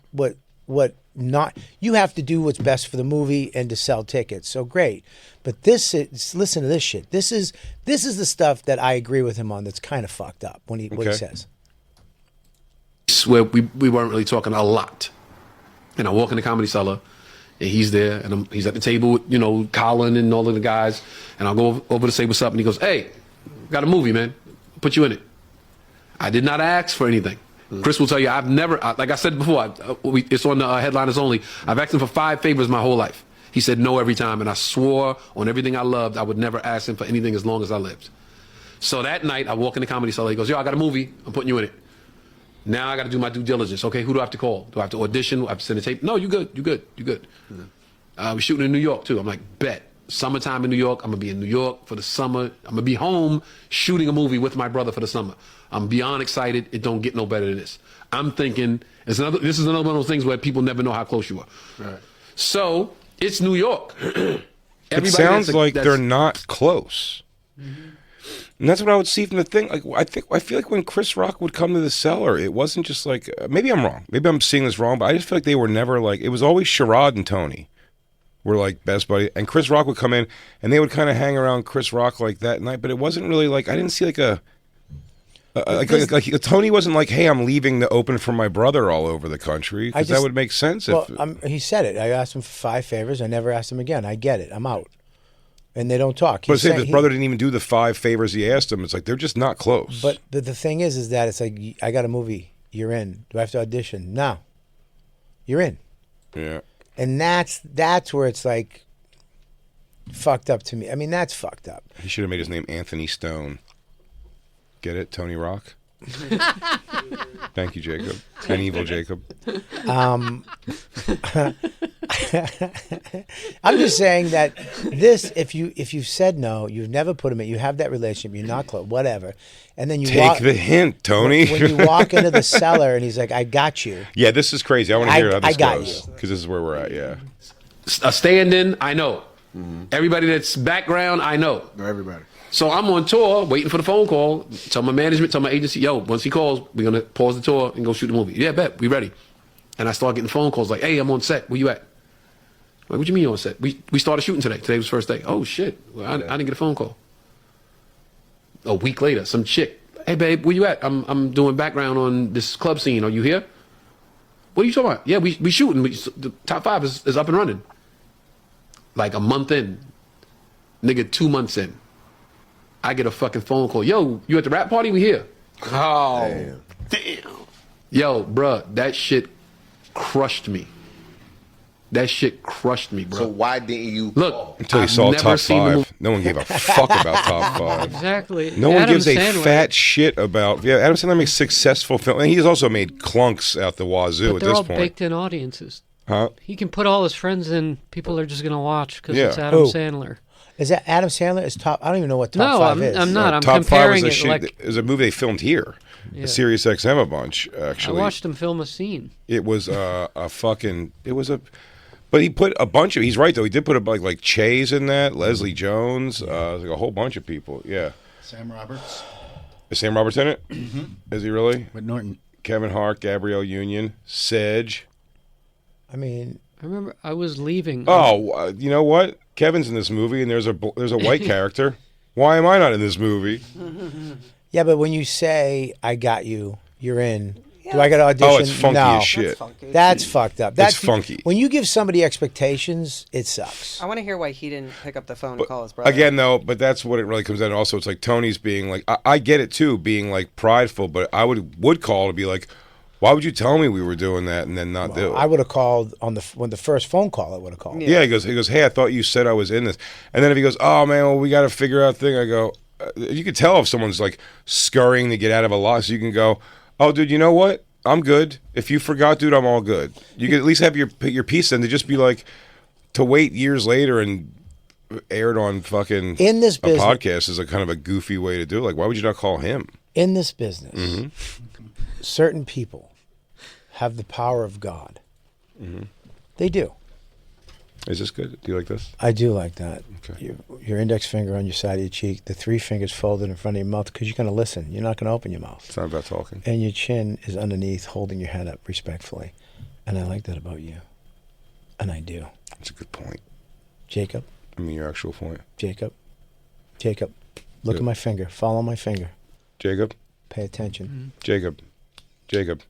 S2: you have to do what's best for the movie and to sell tickets. So great. But listen to this shit. This is the stuff that I agree with him on that's kind of fucked up what he says.
S8: Where we weren't really talking a lot. And I walk in the Comedy Cellar, and he's there, and he's at the table with, Colin and all of the guys, and I'll go over to say what's up, and he goes, hey, got a movie, man. Put you in it. I did not ask for anything. Chris will tell you, I've never, like I said before, it's on the Headliners Only, I've asked him for 5 favors my whole life. He said no every time, and I swore on everything I loved I would never ask him for anything as long as I lived. So that night, I walk in the comedy cellar. He goes, yo, I got a movie. I'm putting you in it. Now I got to do my due diligence. Okay, who do I have to call? Do I have to audition? Do I have to send a tape? No, you good. We're shooting in New York, too. I'm like, bet. Summertime in New York. I'm going to be in New York for the summer. I'm going to be home shooting a movie with my brother for the summer. I'm beyond excited. It don't get no better than this. I'm thinking, this is another one of those things where people never know how close you are.
S7: Right.
S8: So, it's New York.
S3: It sounds like they're not close. Mm-hmm. And that's what I would see from the thing. Like, I feel like when Chris Rock would come to the cellar, it wasn't just like, maybe I'm wrong. Maybe I'm seeing this wrong, but I just feel like they were never like, it was always Sherrod and Tony were like best buddy. And Chris Rock would come in and they would kind of hang around Chris Rock like that night, but it wasn't really like, I didn't see like like Tony wasn't like, hey, I'm leaving the open for my brother all over the country, because that would make sense.
S2: He said it. I asked him for 5 favors. I never asked him again. I get it. I'm out. And they don't talk.
S3: But say his brother didn't even do the 5 favors he asked him. It's like they're just not close.
S2: But the thing is that it's like, I got a movie. You're in. Do I have to audition? No. You're in.
S3: Yeah.
S2: And that's where it's like fucked up to me. I mean, that's fucked up.
S3: He should have made his name Anthony Stone. Get it, Tony Rock? Thank you, Jacob. An evil Jacob.
S2: I'm just saying that if you've said no, you've never put him in, you have that relationship, you're not close, whatever, and then you
S3: take the hint, Tony.
S2: When you walk into the cellar and he's like, "I got you."
S3: Yeah, this is crazy. I want to hear how this goes,
S2: you,
S3: because this is where we're at. Yeah,
S8: a stand-in, I know. Mm-hmm. Everybody that's background, I know.
S7: Everybody.
S8: So I'm on tour, waiting for the phone call. Tell my management, tell my agency, yo, once he calls, we're going to pause the tour and go shoot the movie. Yeah, bet, we ready. And I start getting phone calls like, hey, I'm on set. Where you at? I'm like, what you mean you're on set? We started shooting today. Today was the first day. Oh, shit. Well, I didn't get a phone call. A week later, some chick. Hey, babe, where you at? I'm doing background on this club scene. Are you here? What are you talking about? Yeah, we shooting. The top 5 is up and running. Like a month in. Nigga, 2 months in. I get a fucking phone call. Yo, you at the rap party? We here.
S7: Oh.
S8: Damn. Yo, bruh, that shit crushed me. That shit crushed me, bro.
S7: So why didn't you
S8: look
S3: until you saw top 5? No one gave a fuck about top 5.
S5: Exactly.
S3: No one gives a
S5: Sandler.
S3: fat shit about. Yeah, Adam Sandler makes successful film, and he's also made clunks out the wazoo
S5: But
S3: at
S5: they're
S3: this
S5: all
S3: point.
S5: baked in audiences.
S3: Huh?
S5: He can put all his friends in. People are just gonna watch because
S3: Yeah.
S5: it's Adam
S2: Who?
S5: Sandler.
S2: Is that Adam Sandler? Is top? I don't even know what top
S5: No,
S2: 5 is.
S5: I'm not. I'm
S3: Top 5
S5: comparing
S3: was
S5: it like
S3: is a movie they filmed here.
S5: Yeah.
S3: A Sirius XM a bunch,
S5: I
S3: actually.
S5: watched him film a scene.
S3: It was but he put a bunch of, he's right though, he did put like Che's in that, Leslie Jones, like a whole bunch of people, yeah.
S9: Sam Roberts.
S3: Is Sam Roberts in it? Mm-hmm. Is he really?
S9: With Norton.
S3: Kevin Hart, Gabrielle Union, Sedge.
S2: I mean,
S5: I remember I was leaving.
S3: Oh, you know what? Kevin's in this movie, and there's a white character. Why am I not in this movie?
S2: yeah, but when you say "I got you," you're in. Do I got to audition?
S3: Oh, it's funky
S2: no.
S3: as shit.
S2: That's fucked up.
S3: It's funky.
S2: When you give somebody expectations, it sucks.
S4: I want to hear why he didn't pick up the phone and call his brother.
S3: Again, though, but that's what it really comes down to. Also, it's like Tony's being like, I get it too, being like prideful, but I would call to be like, why would you tell me we were doing that and then not do it?
S2: I would have called when the first phone call. I would have called.
S3: Yeah, he goes, hey, I thought you said I was in this, and then if he goes, oh man, well we got to figure out thing. I go, you can tell if someone's like scurrying to get out of a loss. You can go, oh dude, you know what? I'm good. If you forgot, dude, I'm all good. You can at least have your piece in to just be like, to wait years later and aired on fucking
S2: in this business,
S3: podcast is a kind of a goofy way to do it. Like, why would you not call him?
S2: In this business, certain people have the power of God. Mm-hmm. They do.
S3: Is this good? Do you like this?
S2: I do like that.
S3: Okay.
S2: Your index finger on your side of your cheek, the 3 fingers folded in front of your mouth because you're going to listen. You're not going to open your mouth.
S3: It's not about talking.
S2: And your chin is underneath, holding your head up respectfully. And I like that about you. And I do.
S3: That's a good point.
S2: Jacob.
S3: I mean, your actual point.
S2: Jacob. Look at my finger. Follow my finger.
S3: Jacob.
S2: Pay attention.
S3: Mm-hmm. Jacob.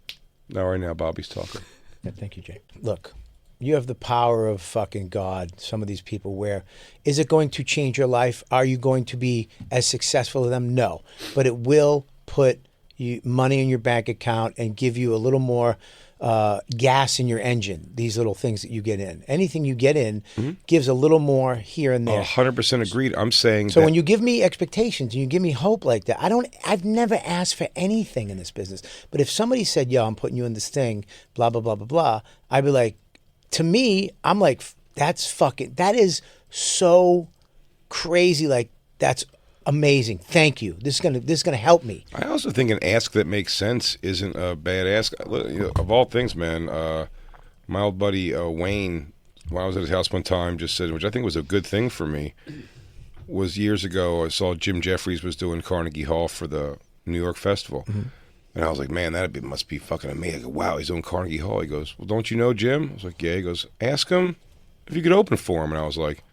S3: Now, right now, Bobby's talking.
S2: Yeah, thank you, Jake. Look. You have the power of fucking God, some of these people, where is it going to change your life? Are you going to be as successful as them? No. But it will put money in your bank account and give you a little more gas in your engine. These little things that you get in. Anything you get in gives a little more here and there.
S3: 100% agreed. I'm saying
S2: So
S3: that
S2: when you give me expectations and you give me hope like that, I've never asked for anything in this business. But if somebody said, "Yo, I'm putting you in this thing," blah blah blah blah blah, I'd be like, to me, I'm like, that is so crazy. Like, that's amazing. Thank you. This is gonna help me.
S3: I also think an ask that makes sense isn't a bad ask. Of all things, man, my old buddy Wayne, when I was at his house one time, just said, which I think was a good thing for me, was years ago I saw Jim Jeffries was doing Carnegie Hall for the New York Festival. And I was like, man, must be fucking amazing. I go, wow, he's doing Carnegie Hall. He goes, well, don't you know Jim? I was like, yeah. He goes, ask him if you could open for him. And I was like,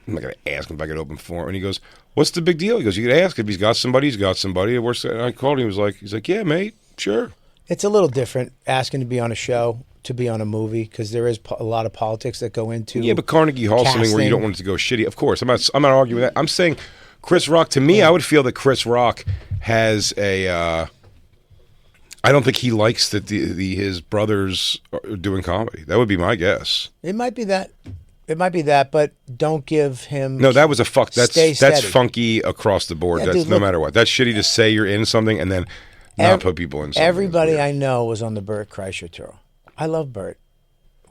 S3: I'm not going to ask him if I could open for him. And he goes, what's the big deal? He goes, you could ask if he's got somebody, he's got somebody. And I called him, he's like, yeah, mate, sure.
S2: It's a little different asking to be on a show, to be on a movie, because there is a lot of politics that go into.
S3: Yeah, but Carnegie Hall is something where you don't want it to go shitty. Of course, I'm not arguing with that. I'm saying Chris Rock, to me, I would feel that Chris Rock has a, I don't think he likes that his brothers are doing comedy. That would be my guess.
S2: It might be that. It might be that, but don't give him.
S3: No, that was a fuck. That's
S2: steady.
S3: funky across the board.
S2: Yeah,
S3: That's
S2: dude,
S3: no
S2: look,
S3: matter what. That's shitty to say you're in something and then not put people in something.
S2: Everybody I know was on the Burt Kreischer tour. I love Burt.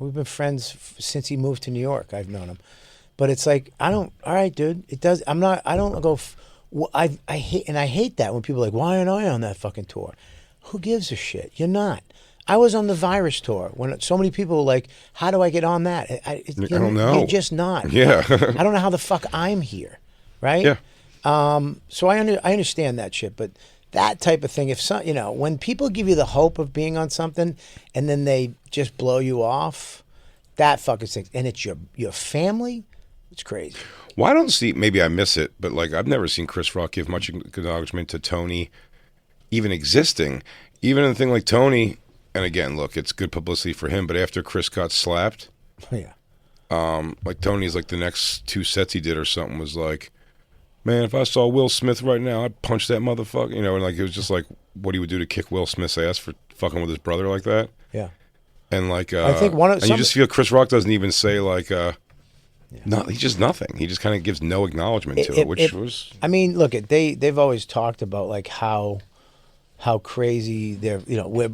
S2: We've been friends since he moved to New York. I've known him, but it's like all right, dude. It does. I'm not. I don't go. I hate that when people are like, why aren't I on that fucking tour? Who gives a shit? You're not. I was on the Virus tour when so many people were like, how do I get on that?
S3: I don't know.
S2: You're just not.
S3: Yeah.
S2: I don't know how the fuck I'm here, right?
S3: Yeah.
S2: So I understand that shit, but that type of thing, when people give you the hope of being on something and then they just blow you off, that fucking stinks. And it's your family, it's crazy.
S3: Well, I don't see, maybe I miss it, but like I've never seen Chris Rock give much acknowledgement to Tony even existing. Even in a thing like Tony, and again, look, it's good publicity for him, but after Chris got slapped,
S2: Yeah.
S3: like Tony's like the next 2 sets he did or something was like, man, if I saw Will Smith right now, I'd punch that motherfucker. And like it was just like what he would do to kick Will Smith's ass for fucking with his brother like that.
S2: Yeah.
S3: And like,
S2: I think
S3: you just feel Chris Rock doesn't even say like, he's just nothing. He just kind of gives no acknowledgement to it, which was. I
S2: mean, look, they've always talked about like how crazy they're.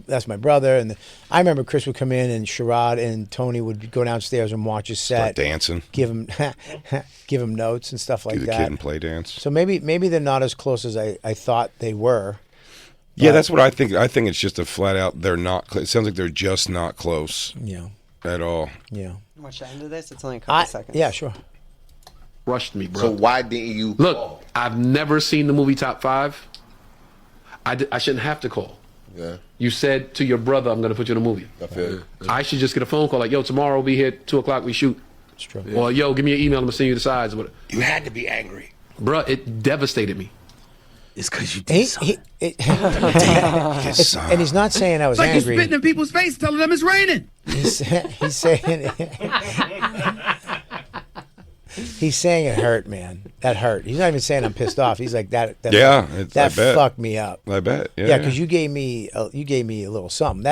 S2: That's my brother, and I remember Chris would come in and Sherrod and Tony would go downstairs and watch his set,
S3: start dancing,
S2: give him notes and stuff like
S3: do the
S2: that.
S3: kid and play dance.
S2: So maybe they're not as close as I thought they were.
S3: Yeah, that's what I think. I think it's just a flat out. They're not. It sounds like they're just not close.
S2: Yeah.
S3: At all.
S2: Yeah.
S4: Watch the end of this. It's only a couple seconds.
S2: Yeah, sure.
S8: Rushed me, bro.
S7: So why didn't you
S8: Look,
S7: call?
S8: I've never seen the movie Top 5. I shouldn't have to call.
S7: Yeah,
S8: You said to your brother, I'm going to put you in a movie.
S7: I feel you.
S8: I should just get a phone call like, yo, tomorrow we'll be here at 2 o'clock, we shoot.
S2: It's true.
S8: Or, yo, give me your email, I'm going to send you the sides.
S6: You had to be angry.
S8: Bruh, it devastated me.
S9: It's because you did something.
S2: And he's not saying I was
S9: It's like
S2: angry.
S9: you're spitting in people's face telling them it's raining.
S2: He's saying he's saying it hurt, man. That hurt. He's not even saying I'm pissed off. He's like that.
S3: Yeah, I
S2: that
S3: bet.
S2: fucked me up.
S3: I bet.
S2: Yeah, because you gave me a little something.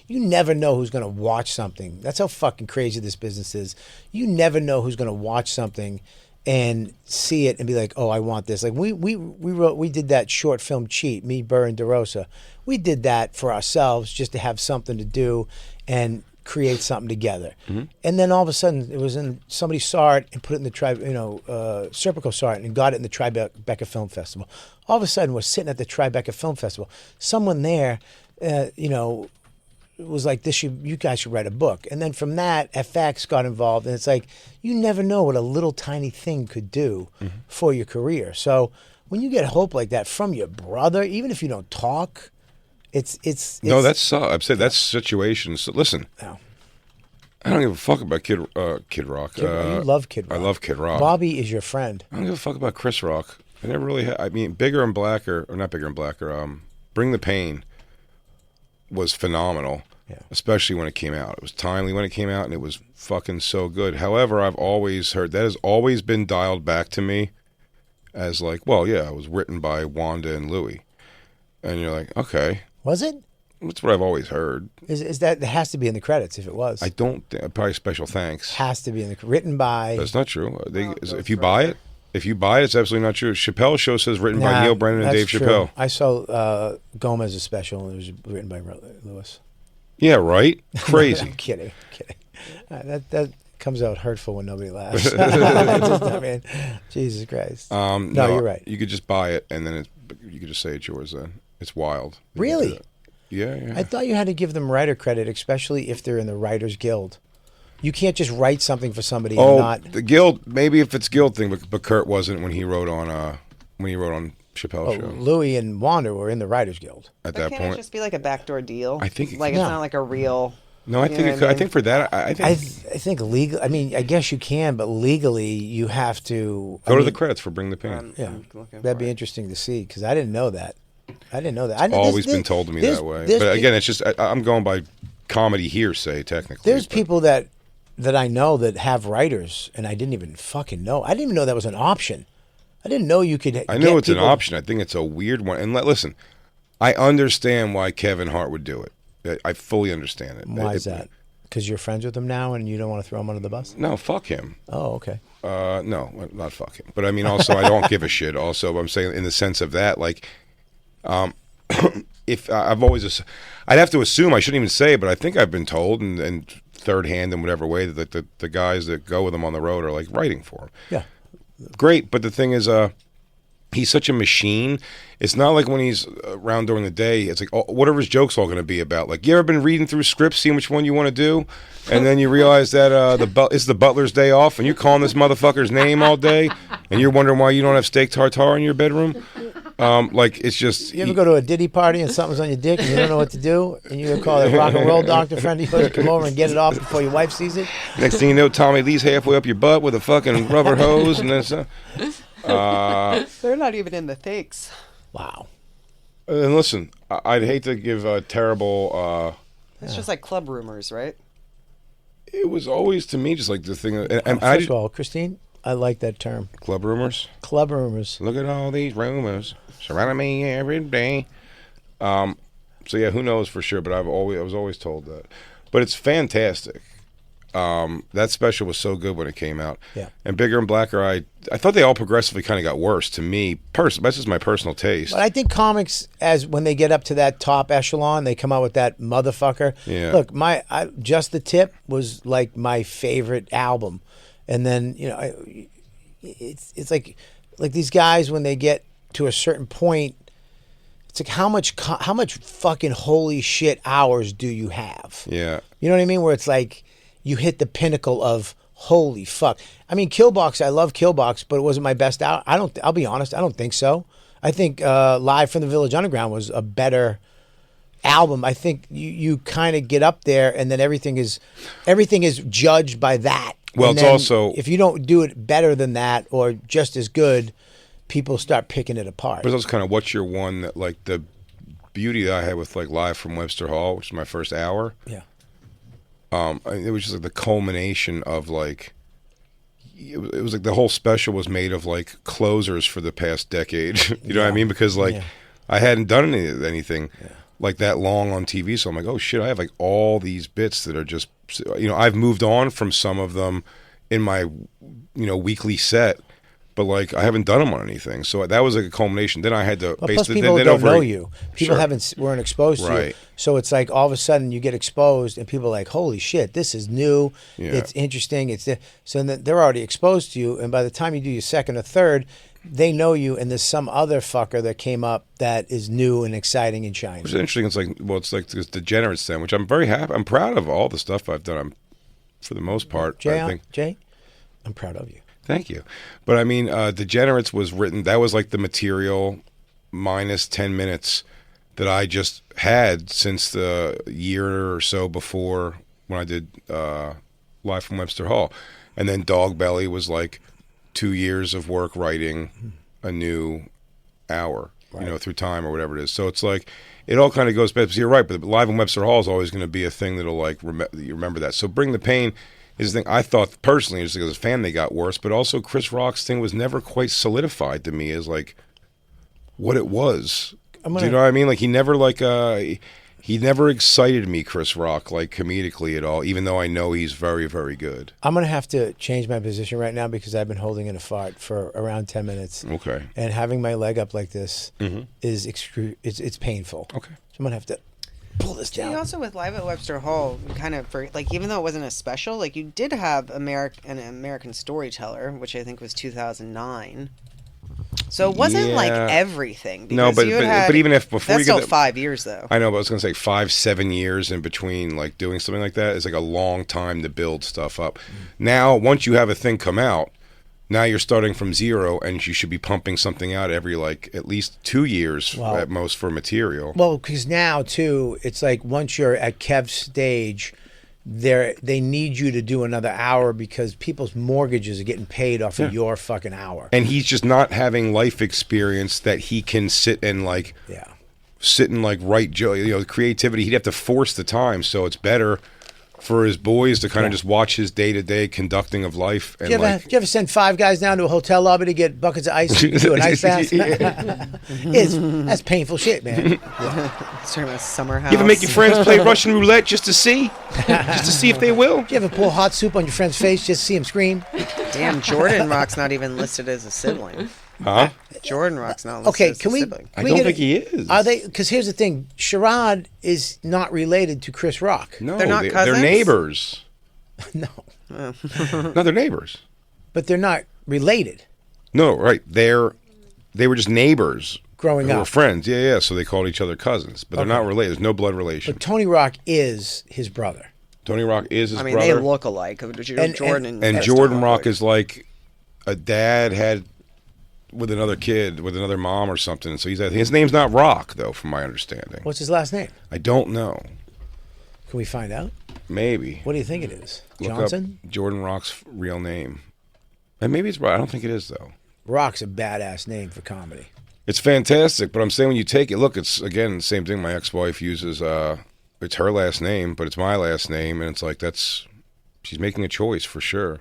S2: You never know who's gonna watch something. That's how fucking crazy this business is. You never know who's gonna watch something and see it and be like, oh, I want this. Like we did that short film Cheat, me, Burr, and DeRosa. We did that for ourselves just to have something to do and create something together. Mm-hmm. And then all of a sudden somebody saw it and put it in the Serpico saw it and got it in the Tribeca Film Festival. All of a sudden we're sitting at the Tribeca Film Festival. Someone there, was like, you guys should write a book. And then from that, FX got involved, and it's like, you never know what a little tiny thing could do for your career. So when you get hope like that from your brother, even if you don't talk, it's
S3: no, that's I've said that's situations. So listen,
S2: no.
S3: I don't give a fuck about Kid Rock.
S2: You love Kid Rock.
S3: I love Kid Rock.
S2: Bobby is your friend.
S3: I don't give a fuck about Chris Rock. I never really. I mean, Bigger and Blacker, or not Bigger and Blacker. Bring the Pain was phenomenal, especially when it came out. It was timely when it came out, and it was fucking so good. However, I've always heard that has always been dialed back to me as like, well, yeah, it was written by Wanda and Louis, and you're like, okay.
S2: Was it?
S3: That's what I've always heard.
S2: Is that it has to be in the credits if it was?
S3: I don't. Probably special thanks.
S2: Has to be in the written by.
S3: That's not true. If you buy it, it's absolutely not true. Chappelle's show says written by Neil Brennan and
S2: that's
S3: Dave
S2: true.
S3: Chappelle.
S2: I saw Gomez's special and it was written by Lewis.
S3: Yeah, right. Crazy.
S2: I'm kidding. That comes out hurtful when nobody laughs. I mean, Jesus Christ. No, you're right.
S3: You could just buy it and then you could just say it's yours. Then it's wild.
S2: Really?
S3: Yeah.
S2: I thought you had to give them writer credit, especially if they're in the Writers Guild. You can't just write something for somebody and not.
S3: The Guild. Maybe if it's Guild thing, but Kurt wasn't when he wrote on Chappelle's show.
S2: Louis and Wanda were in the Writers Guild
S3: At
S4: But
S3: that
S4: can't
S3: point,
S4: it just be like a backdoor deal?
S3: I think
S4: like it's not like a real.
S3: No, I think it could. I think for that, I
S2: think legal. I mean, I guess you can, but legally, you have to
S3: go to the credits for Bring the Pain.
S2: Yeah, that'd be interesting to see because I didn't know that.
S3: It's always been told to me that way. But again, it's just I'm going by comedy hearsay. Technically,
S2: there's people that I know that have writers, and I didn't even fucking know. I didn't even know that was an option. I didn't know you could.
S3: I know it's an option. I think it's a weird one. And listen, I understand why Kevin Hart would do it. I fully understand it.
S2: Why is that? Because you're friends with him now, and you don't want to throw him under the bus?
S3: No, fuck him.
S2: Oh, okay.
S3: No, not fuck him. But I mean, also, I don't give a shit. Also, I'm saying in the sense of that, like, if I've always, I'd have to assume, I shouldn't even say it, but I think I've been told, and third hand in whatever way, that the guys that go with him on the road are like writing for him.
S2: Yeah.
S3: Great, but the thing is, he's such a machine. It's not like when he's around during the day, it's like whatever his joke's all going to be about. Like, you ever been reading through scripts, seeing which one you want to do, and then you realize that it's the butler's day off, and you're calling this motherfucker's name all day, and you're wondering why you don't have steak tartare in your bedroom. Like, it's just.
S2: You ever go to a Diddy party and something's on your dick and you don't know what to do, and you call a rock and roll doctor friend of yours to come over and get it off before your wife sees it?
S3: Next thing you know, Tommy Lee's halfway up your butt with a fucking rubber hose, and then
S4: they're not even in the things.
S2: Wow.
S3: And listen, I'd hate to give a terrible.
S4: It's just like club rumors, right?
S3: It was always to me just like the thing.
S2: First of all, Christine, I like that term.
S3: Club rumors.
S2: Club rumors.
S3: Look at all these rumors surrounding me every day. So yeah, who knows for sure? But I was always told that. But it's fantastic. That special was so good when it came out.
S2: Yeah.
S3: And Bigger and Blacker, I thought they all progressively kind of got worse to me. That's just my personal taste.
S2: But I think comics, as when they get up to that top echelon, they come out with that motherfucker.
S3: Yeah.
S2: Look, Just the Tip was like my favorite album, and then it's like these guys when they get to a certain point, it's like how much fucking holy shit hours do you have?
S3: Yeah.
S2: You know what I mean? Where it's like you hit the pinnacle of holy fuck. I mean, Killbox, I love Killbox, but it wasn't my best out. I'll be honest, I don't think so. I think Live from the Village Underground was a better album. I think you kind of get up there and then everything is judged by that.
S3: Well,
S2: and
S3: it's also,
S2: if you don't do it better than that or just as good, people start picking it apart.
S3: but it's also kind of what's your one that, like, the beauty that I had with like Live from Webster Hall, which is my first hour.
S2: Yeah.
S3: It was just like the culmination of like, it was like the whole special was made of like closers for the past decade. You know what I mean? Because like I hadn't done anything like that long on TV, so I'm like, oh shit, I have like all these bits that are just, I've moved on from some of them in my weekly set, but like I haven't done them on anything. So that was like a culmination. Then I had to
S2: plus people don't know you. People weren't exposed to you.
S3: Right.
S2: So it's like all of a sudden you get exposed and people are like, holy shit, this is new.
S3: Yeah.
S2: It's interesting. So then they're already exposed to you. And by the time you do your second or third, they know you. And there's some other fucker that came up that is new and exciting and shiny.
S3: Which is interesting. It's like this Degenerates then, which I'm very happy. I'm proud of all the stuff I've done. For the most part,
S2: Jay, I'm proud of you.
S3: Thank you. But I mean, Degenerates was written, that was like the material minus 10 minutes that I just had since the year or so before when I did Live from Webster Hall. And then Dog Belly was like 2 years of work writing a new hour, through time or whatever it is. So it's like, it all kind of goes back. You're right, but Live in Webster Hall is always going to be a thing that'll like, you remember that. So Bring the Pain is the thing I thought personally, just as a fan, they got worse, but also Chris Rock's thing was never quite solidified to me as like what it was. Do you know what I mean? Like he never like He never excited me, Chris Rock, like comedically at all, even though I know he's very, very good.
S2: I'm going to have to change my position right now because I've been holding in a fart for around 10 minutes.
S3: Okay.
S2: And having my leg up like this is it's painful.
S3: Okay.
S2: So I'm going to have to pull this down.
S4: Also with Live at Webster Hall, kind of like even though it wasn't a special, like you did have an American Storyteller, which I think was 2009. So it wasn't like everything.
S3: No, but even if before
S4: that's
S3: you get
S4: still 5 years though.
S3: I know, but I was gonna say 5-7 years in between, like doing something like that is like a long time to build stuff up. Now, once you have a thing come out, now you're starting from zero, and you should be pumping something out every like at least 2 years at most for material.
S2: Well, because now too, it's like once you're at Kev's stage, they need you to do another hour because people's mortgages are getting paid off of your fucking hour.
S3: And he's just not having life experience that he can sit and like write creativity. He'd have to force the time, so it's better for his boys to kind of just watch his day-to-day conducting of life. And
S2: do you ever send 5 guys down to a hotel lobby to get buckets of ice to do an ice bath? That's painful shit, man.
S4: Talking about summer house.
S3: You ever make your friends play Russian roulette just to see if they will?
S2: Do you ever pour hot soup on your friend's face just to see him scream?
S4: Damn, Jordan Rock's not even listed as a sibling.
S3: Huh?
S4: Jordan Rock's not listed as a sibling.
S3: I don't think he is.
S2: Are they? Because here's the thing: Sherrod is not related to Chris Rock.
S3: No,
S4: they're not cousins?
S3: They're neighbors.
S2: No.
S3: No, they're neighbors.
S2: But they're not related.
S3: No, right. They were just neighbors.
S2: Growing
S3: up. They were
S2: up.
S3: friends. Yeah. So they called each other cousins. But they're not related. There's no blood relation.
S2: But Tony Rock is his brother.
S3: Tony Rock is his brother.
S4: They look alike. Jordan
S3: and Jordan Rock is like a dad had with another kid, with another mom or something. So his name's not Rock, though, from my understanding.
S2: What's his last name?
S3: I don't know.
S2: Can we find out?
S3: Maybe.
S2: What do you think it is?
S3: Look
S2: Johnson?
S3: up Jordan Rock's real name. And maybe it's right. I don't think it is, though.
S2: Rock's a badass name for comedy.
S3: It's fantastic, but I'm saying when you take it, look, it's, again, the same thing my ex-wife uses. It's her last name, but it's my last name, and it's like she's making a choice for sure.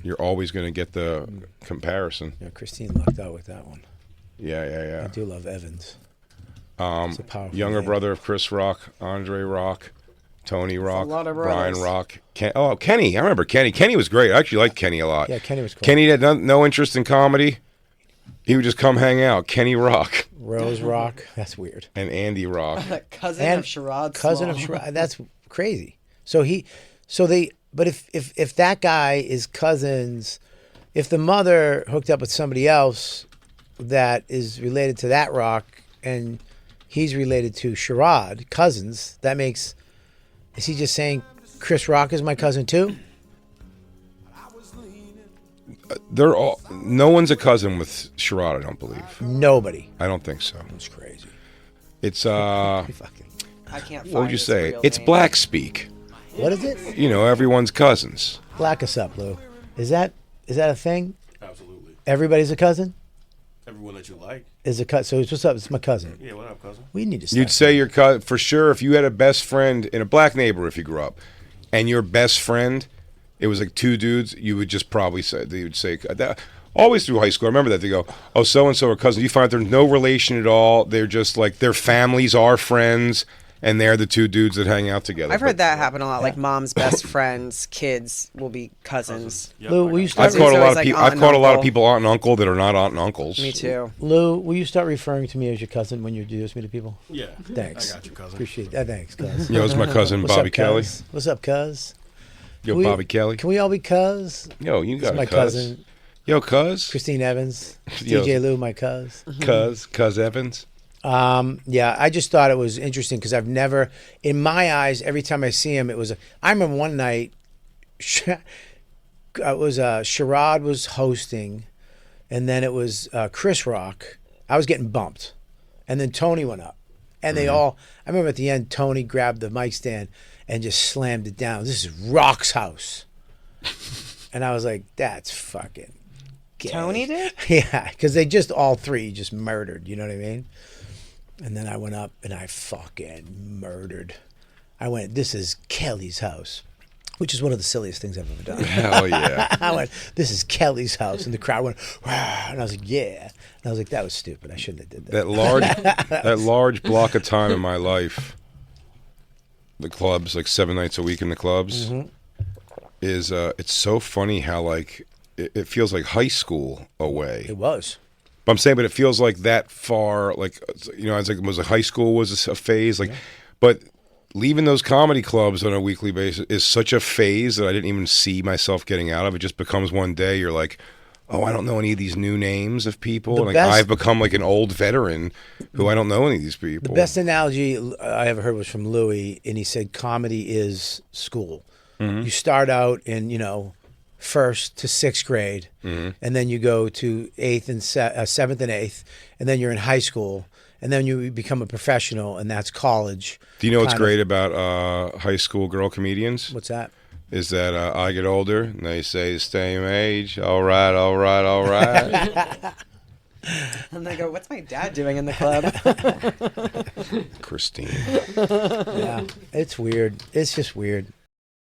S3: You're always going to get the comparison.
S2: Yeah, Christine lucked out with that one.
S3: Yeah.
S2: I do love Evans.
S3: Younger
S2: name.
S3: brother of Chris Rock, Andre Rock, Tony Rock,
S4: a lot of
S3: Brian
S4: brothers.
S3: Rock. Kenny. I remember Kenny. Kenny was great. I actually liked Kenny a lot.
S2: Yeah, Kenny was cool.
S3: Kenny had no interest in comedy. He would just come hang out. Kenny Rock.
S2: Rose Rock. That's weird.
S3: And Andy Rock.
S4: Cousin of Sherrod.
S2: Cousin of Sherrod. That's crazy. But if that guy is cousins, if the mother hooked up with somebody else that is related to that Rock and he's related to Sherrod, cousins, is he just saying Chris Rock is my cousin too?
S3: No one's a cousin with Sherrod, I don't believe.
S2: Nobody.
S3: I don't think so.
S2: That's crazy.
S3: It's
S4: I can't find
S3: what would you
S4: his
S3: say?
S4: real
S3: It's
S4: name.
S3: black speak.
S2: What is it?
S3: Everyone's cousins.
S2: Black us up, Lou. Is that a thing?
S10: Absolutely.
S2: Everybody's a cousin?
S10: Everyone that you like.
S2: Is a cousin. So what's up? It's my cousin.
S10: Yeah, what up, cousin?
S2: We need to start.
S3: You'd say your cousin for sure if you had a best friend in a black neighborhood if you grew up, and your best friend, it was like 2 dudes. You would just probably say that. Always through high school, I remember that they go, "Oh, so and so are cousins." You find there's no relation at all. They're just like their families are friends, and they're the 2 dudes that hang out together.
S4: I've heard that happen a lot. Like mom's best friend's kids will be cousins.
S2: Lou, will you start?
S3: I've caught a lot of
S4: like
S3: people.
S4: aunt
S3: I've
S4: and
S3: caught a lot of
S4: uncle.
S3: people aunt and uncle that are not aunt and uncles.
S4: Me too.
S2: Lou, will you start referring to me as your cousin when you introduce me to people?
S10: Yeah.
S2: Thanks.
S10: I got you, cousin.
S2: Appreciate that. Thanks, cuz.
S3: It's my cousin
S2: What's
S3: Bobby
S2: up,
S3: Kelly.
S2: cuz? What's up, cuz?
S3: Yo,
S2: Can we-
S3: Bobby Kelly.
S2: Can we all be cuz?
S3: Yo, you
S2: This
S3: got
S2: is my
S3: a cuz.
S2: cousin,
S3: Yo, cuz.
S2: Christine Evans.
S3: Yo.
S2: DJ Lou, my cuz.
S3: Cuz Evans.
S2: Yeah, I just thought it was interesting because I've never, in my eyes, every time I see him, I remember one night, Sherrod was hosting, and then it was Chris Rock. I was getting bumped, and then Tony went up, and they all. I remember at the end, Tony grabbed the mic stand and just slammed it down. This is Rock's house, and I was like, "That's fucking." Gay.
S4: Tony did?
S2: Yeah, because they just all 3 just murdered. You know what I mean? And then I went up and I fucking murdered. I went, "This is Kelly's house," which is one of the silliest things I've ever done.
S3: Hell yeah.
S2: I went, "This is Kelly's house," and the crowd went, "Wah," and I was like, "Yeah," and I was like, "That was stupid. I shouldn't have did that."
S3: That large block of time in my life the clubs, like 7 nights a week in the clubs, is it's so funny how like it feels like high school away.
S2: It was.
S3: But I'm saying, but it feels like that far, like, you know, it's like, was like high school was a phase, like, but leaving those comedy clubs on a weekly basis is such a phase that I didn't even see myself getting out of. It just becomes one day you're like, oh, I don't know any of these new names of people.
S2: The
S3: Like
S2: best-
S3: I've become like an old veteran who I don't know any of these people.
S2: The best analogy I ever heard was from Louis, and he said comedy is school. You start out in, you know, 1st to 6th grade, and then you go to 8th and 7th and 8th, and then you're in high school, and then you become a professional, and that's college.
S3: Do you know what's
S2: kind of-
S3: great about high school girl comedians?
S2: What's that?
S3: Is that I get older and they say the same age. All right, all right, all right.
S4: And they go, "What's my dad doing in the club?"
S3: Christine.
S2: Yeah, it's weird. It's just weird.